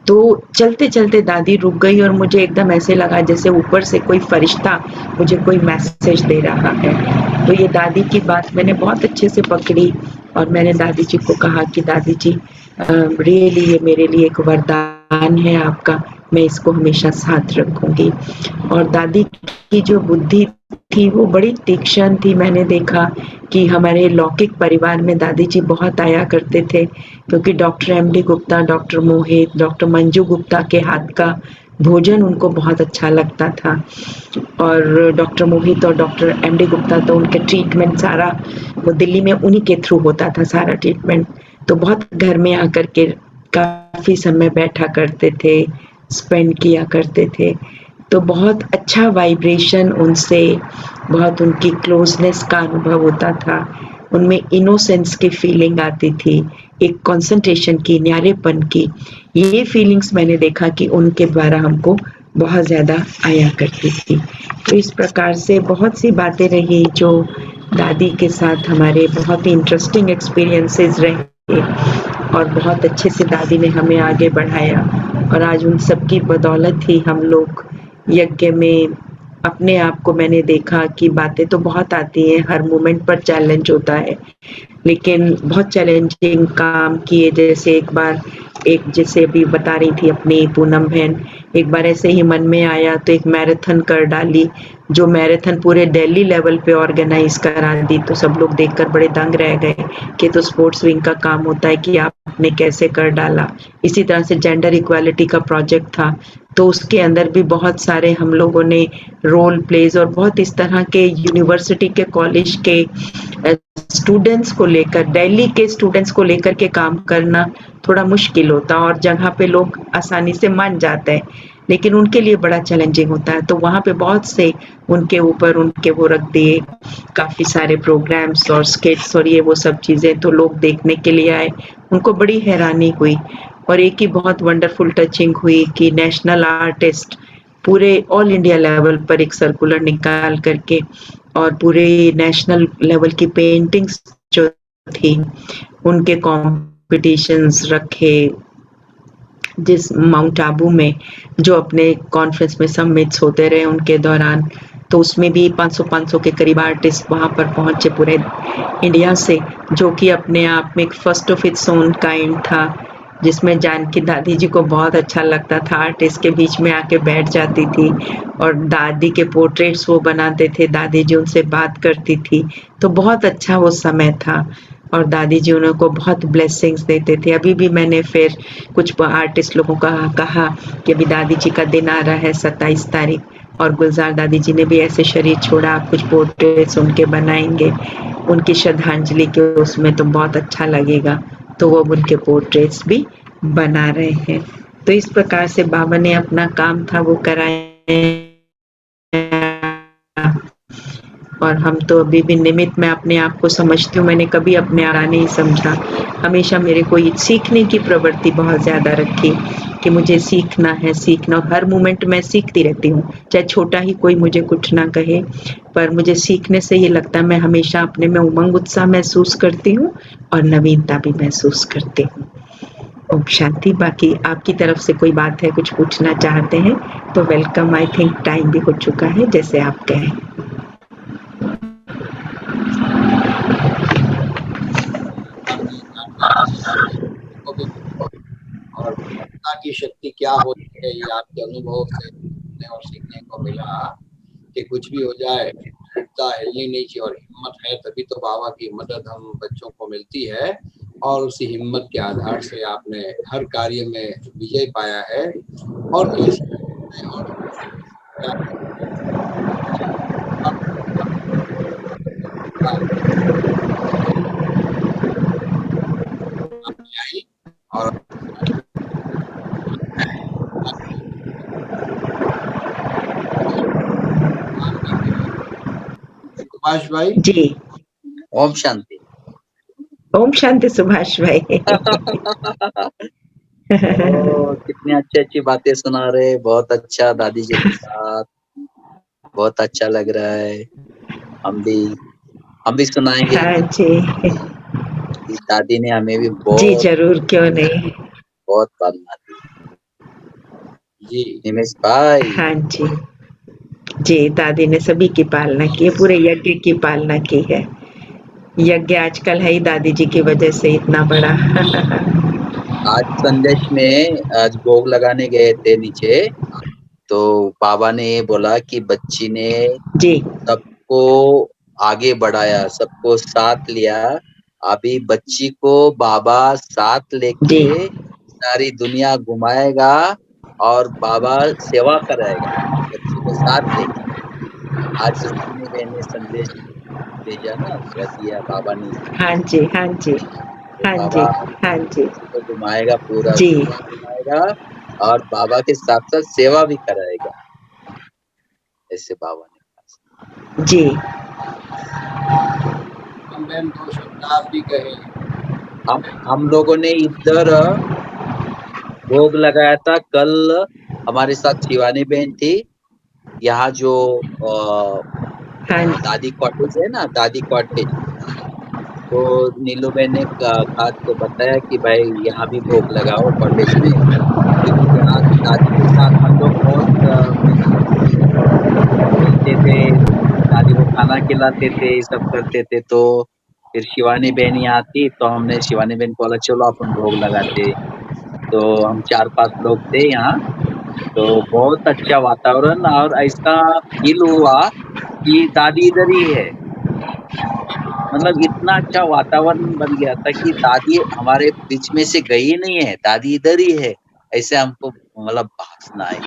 तो चलते चलते दादी रुक गई और मुझे एकदम ऐसे लगा जैसे ऊपर से कोई फरिश्ता मुझे कोई मैसेज दे रहा है। तो ये दादी की बात मैंने बहुत अच्छे से पकड़ी और मैंने दादी जी को कहा कि दादी जी रियली ये मेरे लिए एक वरदान है आपका, मैं इसको हमेशा साथ रखूंगी। और दादी की जो बुद्धि थी वो बड़ी तीक्ष्ण थी। मैंने देखा कि हमारे लौकिक परिवार में दादी जी बहुत आया करते थे, क्योंकि डॉक्टर एमडी गुप्ता, डॉक्टर मोहित, डॉक्टर मंजू गुप्ता के हाथ का भोजन उनको बहुत अच्छा लगता था। और डॉक्टर मोहित और डॉक्टर एमडी गुप्ता तो उनके ट्रीटमेंट सारा वो दिल्ली में उन्हीं के थ्रू होता था सारा ट्रीटमेंट। तो बहुत घर में आकर के काफी समय बैठा करते थे, स्पेंड किया करते थे। तो बहुत अच्छा वाइब्रेशन उनसे, बहुत उनकी क्लोजनेस का अनुभव होता था। उनमें इनोसेंस की फीलिंग आती थी, एक कंसंट्रेशन की, न्यारेपन की। ये फीलिंग्स मैंने देखा कि उनके द्वारा हमको बहुत ज़्यादा आया करती थी। तो इस प्रकार से बहुत सी बातें रही जो दादी के साथ हमारे बहुत ही इंटरेस्टिंग एक्सपीरियंसेस रहे और बहुत अच्छे से दादी ने हमें आगे बढ़ाया। और आज उन सब की बदौलत ही हम लोग यज्ञ में अपने आप को, मैंने देखा कि बातें तो बहुत आती हैं, हर मोमेंट पर चैलेंज होता है, लेकिन बहुत चैलेंजिंग काम किए। जैसे एक बार जैसे अभी बता रही थी अपनी पूनम बहन, एक बार ऐसे ही मन में आया तो एक मैराथन कर डाली, जो मैराथन पूरे दिल्ली लेवल पे ऑर्गेनाइज करा दी। तो सब लोग देखकर बड़े दंग रह गए कि तो स्पोर्ट्स विंग का काम होता है कि आपने कैसे कर डाला। इसी तरह से जेंडर इक्वालिटी का प्रोजेक्ट था, तो उसके अंदर भी बहुत सारे हम लोगों ने रोल प्लेज और बहुत इस तरह के यूनिवर्सिटी के, कॉलेज के स्टूडेंट्स को लेकर, दिल्ली के स्टूडेंट्स को लेकर के काम करना थोड़ा मुश्किल होता और जगह पे लोग आसानी से मान जाते हैं, लेकिन उनके लिए बड़ा चैलेंजिंग होता है। तो वहाँ पे बहुत से उनके ऊपर उनके वो रख दिए काफ़ी सारे प्रोग्राम्स और स्किट्स और ये वो सब चीज़ें। तो लोग देखने के लिए आए, उनको बड़ी हैरानी हुई। और एक ही बहुत वंडरफुल टचिंग हुई कि नेशनल आर्टिस्ट पूरे ऑल इंडिया लेवल पर एक सर्कुलर निकाल करके और पूरे नेशनल लेवल की पेंटिंग्स जो थी उनके कॉम्पिटिशन्स रखे, जिस माउंट आबू में जो अपने कॉन्फ्रेंस में समिट्स होते रहे उनके दौरान, तो उसमें भी 500 के करीब आर्टिस्ट वहाँ पर पहुँचे पूरे इंडिया से, जो कि अपने आप में एक first of its own kind था। जिसमें जानकी दादी जी को बहुत अच्छा लगता था, आर्टिस्ट के बीच में आके बैठ जाती थी और दादी के पोर्ट्रेट्स वो बनाते थे, दादी जी उनसे बात करती थी, तो बहुत अच्छा वो समय था और दादी जी उनको बहुत ब्लेसिंग्स देते थे। अभी भी मैंने फिर कुछ आर्टिस्ट लोगों का कहा कि अभी दादी जी का दिन आ रहा है 27 तारीख और गुलजार दादी जी ने भी ऐसे शरीर छोड़ा, आप कुछ पोर्ट्रेट्स उनके बनाएंगे, उनकी श्रद्धांजलि के उसमें तो बहुत अच्छा लगेगा, तो वो उनके पोर्ट्रेट्स भी बना रहे हैं। तो इस प्रकार से बाबा ने अपना काम था वो कराया और हम तो अभी भी निमित्त, मैं अपने आप को समझती हूँ, मैंने कभी अपने आप नहीं समझा, हमेशा मेरे को सीखने की प्रवृत्ति बहुत ज्यादा रखी कि मुझे सीखना है, सीखना, और हर मोमेंट मैं सीखती रहती हूँ, चाहे छोटा ही कोई मुझे कुछ ना कहे, पर मुझे सीखने से ये लगता है मैं हमेशा अपने में उमंग उत्साह महसूस करती हूँ और नवीनता भी महसूस करती हूँ। ओम शांति। बाकी आपकी तरफ से कोई बात है, कुछ पूछना चाहते हैं तो वेलकम। आई थिंक टाइम भी हो चुका है, जैसे आप कहें। और भक्ता की शक्ति क्या होती है, ये आपके अनुभव से सुनने और सीखने को मिला कि कुछ भी हो जाए दृढ़ता हिलनी नहीं चाहिए और हिम्मत है तभी तो बाबा की मदद हम बच्चों को मिलती है और उसी हिम्मत के आधार से आपने हर कार्य में विजय पाया है और और सुभाष भाई जी, ओम शांति। ओम शांति सुभाष भाई। कितनी अच्छी अच्छी बातें सुना रहे, बहुत अच्छा दादी जी के साथ, बहुत अच्छा लग रहा है। हम भी सुनाएंगे। हाँ जी, इस दादी ने हमें भी जी बहुत जरूर, क्यों नहीं। बहुत पालना दी। जी निमेश भाई, हाँ जी, जी दादी ने सभी की पालना की है, पूरे यज्ञ की पालना की है। यज्ञ आजकल है ही दादी जी की वजह से इतना बड़ा। आज संदेश में आज भोग लगाने गए थे नीचे, तो बाबा ने ये बोला कि बच्ची ने जी सबको आगे बढ़ाया, सबको साथ लिया। अभी बच्ची को बाबा साथ लेके जी सारी दुनिया घुमाएगा और बाबा सेवा कराएगा बच्ची को साथ लेके। आज शिवानी बहन ने संदेश भेजा ना, क्या दिया बाबा ने, हाँ जी, हाँ जी, तो हाँ जी, बाबा हाँ जी, बच्ची को घुमाएगा, पूरा जी दुनिया घुमाएगा और बाबा के साथ साथ सेवा भी कराएगा, ऐसे बाबा ने कहा। जी। हम बहन दो शब्द आप भी कहे। हम लोगों ने इधर भोग लगाया था। कल हमारे साथ शिवानी बहन थी। यहाँ जो हाँ दादी कॉटेज है ना, दादी कॉटेज, तो नीलू बहन ने कहा तो बताया कि भाई यहाँ भी भोग लगाओ कॉटेज में, क्योंकि यहाँ दादी के साथ हम लोग बहुत मिलते थे, दादी को खाना खिलाते थे, ये सब करते थे। तो फिर शिवानी बहन यहाँ थी तो हमने शिवानी बहन को बोला चलो अपन भोग लगाते। तो हम 4-5 लोग थे यहाँ, तो बहुत अच्छा वातावरण और ऐसा फील हुआ कि दादी इधर ही है। मतलब इतना अच्छा वातावरण बन गया था कि दादी हमारे बीच में से गई नहीं है, दादी इधर ही है, ऐसे हमको मतलब भासना है।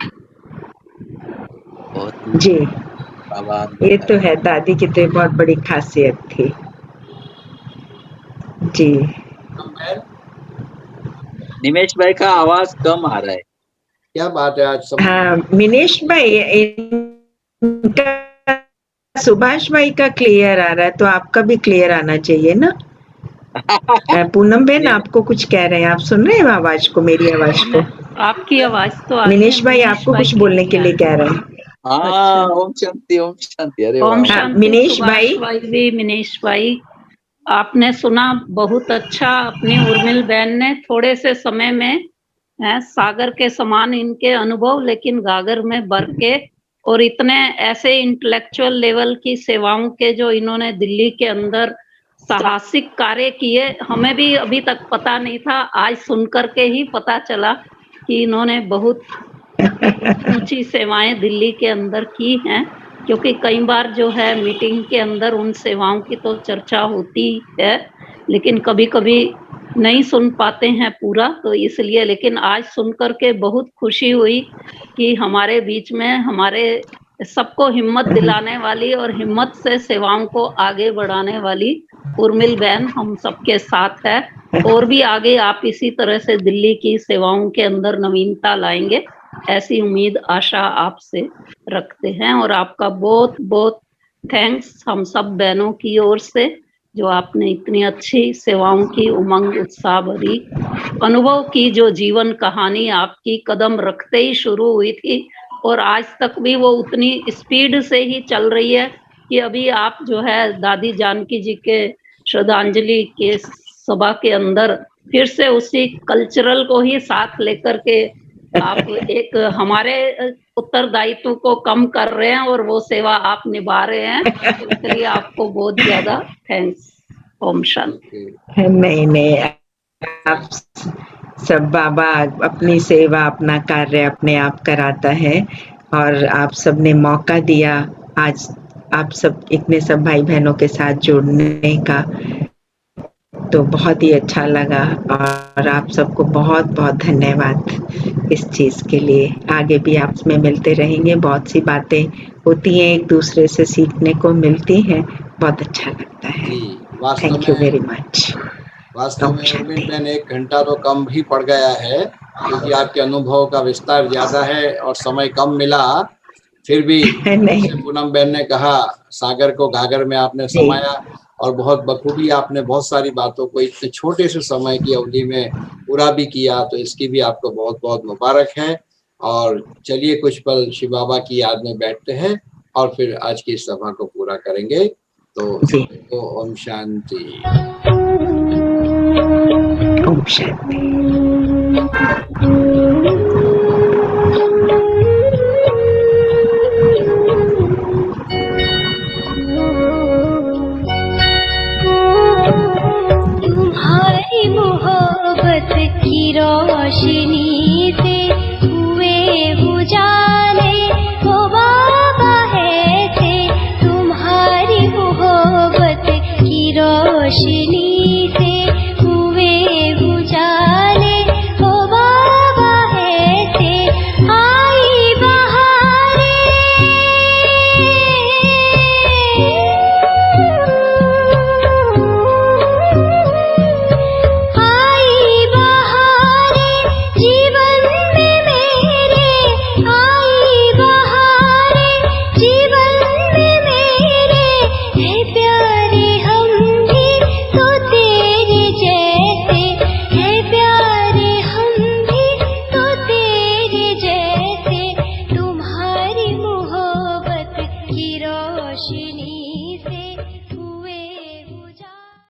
बहुत ही जी, बाबा ये तो है, दादी की तो बहुत बड़ी खासियत थी। जी हम बहन निमेश भाई का आवाज कम आ रहा है। क्या बात है आज सब हाँ, मिनेश भाई, इनका सुभाष भाई का क्लियर आ रहा है, तो आपका भी क्लियर आना चाहिए ना। पूनम बहन आपको कुछ कह रहे हैं, आप सुन रहे हैं आवाज को, मेरी आवाज को? आपकी आवाज तो आ रही है, मिनेश भाई आपको भाई कुछ की बोलने नहीं के आ लिए रही। कह रहे हैं। हाँ, अच्छा। ओम शांति, ओम शांति। अरे ओम वाह। शांति मिनेश सुभाष भाई। भाई भी, मिनेश भाई आपने सुना बहुत अच्छा। अपनी उर्मिल बहन ने थोड़े से समय में सागर के समान इनके अनुभव, लेकिन गागर में भर के, और इतने ऐसे इंटेलेक्चुअल लेवल की सेवाओं के जो इन्होंने दिल्ली के अंदर साहसिक कार्य किए, हमें भी अभी तक पता नहीं था, आज सुन करके ही पता चला कि इन्होंने बहुत ऊंची सेवाएं दिल्ली के अंदर की हैं। क्योंकि कई बार जो है मीटिंग के अंदर उन सेवाओं की तो चर्चा होती है, लेकिन कभी-कभी नहीं सुन पाते हैं पूरा, तो इसलिए लेकिन आज सुन कर के बहुत खुशी हुई कि हमारे बीच में हमारे सबको हिम्मत दिलाने वाली और हिम्मत से सेवाओं को आगे बढ़ाने वाली उर्मिल बहन हम सबके साथ है। और भी आगे आप इसी तरह से दिल्ली की सेवाओं के अंदर नवीनता लाएंगे, ऐसी उम्मीद आशा आपसे रखते हैं। और आपका बहुत बहुत थैंक्स हम सब बहनों की ओर से, जो आपने इतनी अच्छी सेवाओं की उमंग उत्साह भरी अनुभव की, जो जीवन कहानी आपकी कदम रखते ही शुरू हुई थी और आज तक भी वो उतनी स्पीड से ही चल रही है कि अभी आप जो है दादी जानकी जी के श्रद्धांजलि के सभा के अंदर फिर से उसी कल्चरल को ही साथ लेकर के आप एक हमारे उत्तरदायित्व को कम कर रहे हैं और वो सेवा आप निभा रहे हैं, तो इसलिए आपको बहुत ज्यादा थैंक्स। ओम शांति। नहीं, आप सब बाबा अपनी सेवा अपना कार्य अपने आप कराता है और आप सब ने मौका दिया आज आप सब इतने सब भाई बहनों के साथ जुड़ने का, तो बहुत ही अच्छा लगा और आप सबको बहुत बहुत धन्यवाद इस चीज़ के लिए। आगे भी आपस में मिलते रहेंगे, बहुत सी बातें होती हैं, एक दूसरे से सीखने को मिलती हैं, बहुत अच्छा लगता है। Thank you very much. वास्तव में उर्मिल बहन 1 घंटा तो कम भी पड़ गया है, क्योंकि आपके अनुभव का विस्तार ज्यादा है और समय कम मिला, फिर भी जैसे पूनम बहन ने कहा सागर को घाघर में आपने समाया और बहुत बखूबी आपने बहुत सारी बातों को इतने छोटे से समय की अवधि में पूरा भी किया, तो इसकी भी आपको बहुत बहुत मुबारक है। और चलिए कुछ पल शिव बाबा की याद में बैठते हैं और फिर आज की सभा को पूरा करेंगे। तो ओम शांति। ओम शांति। तुम्हारी मोहब्बत की रोशनी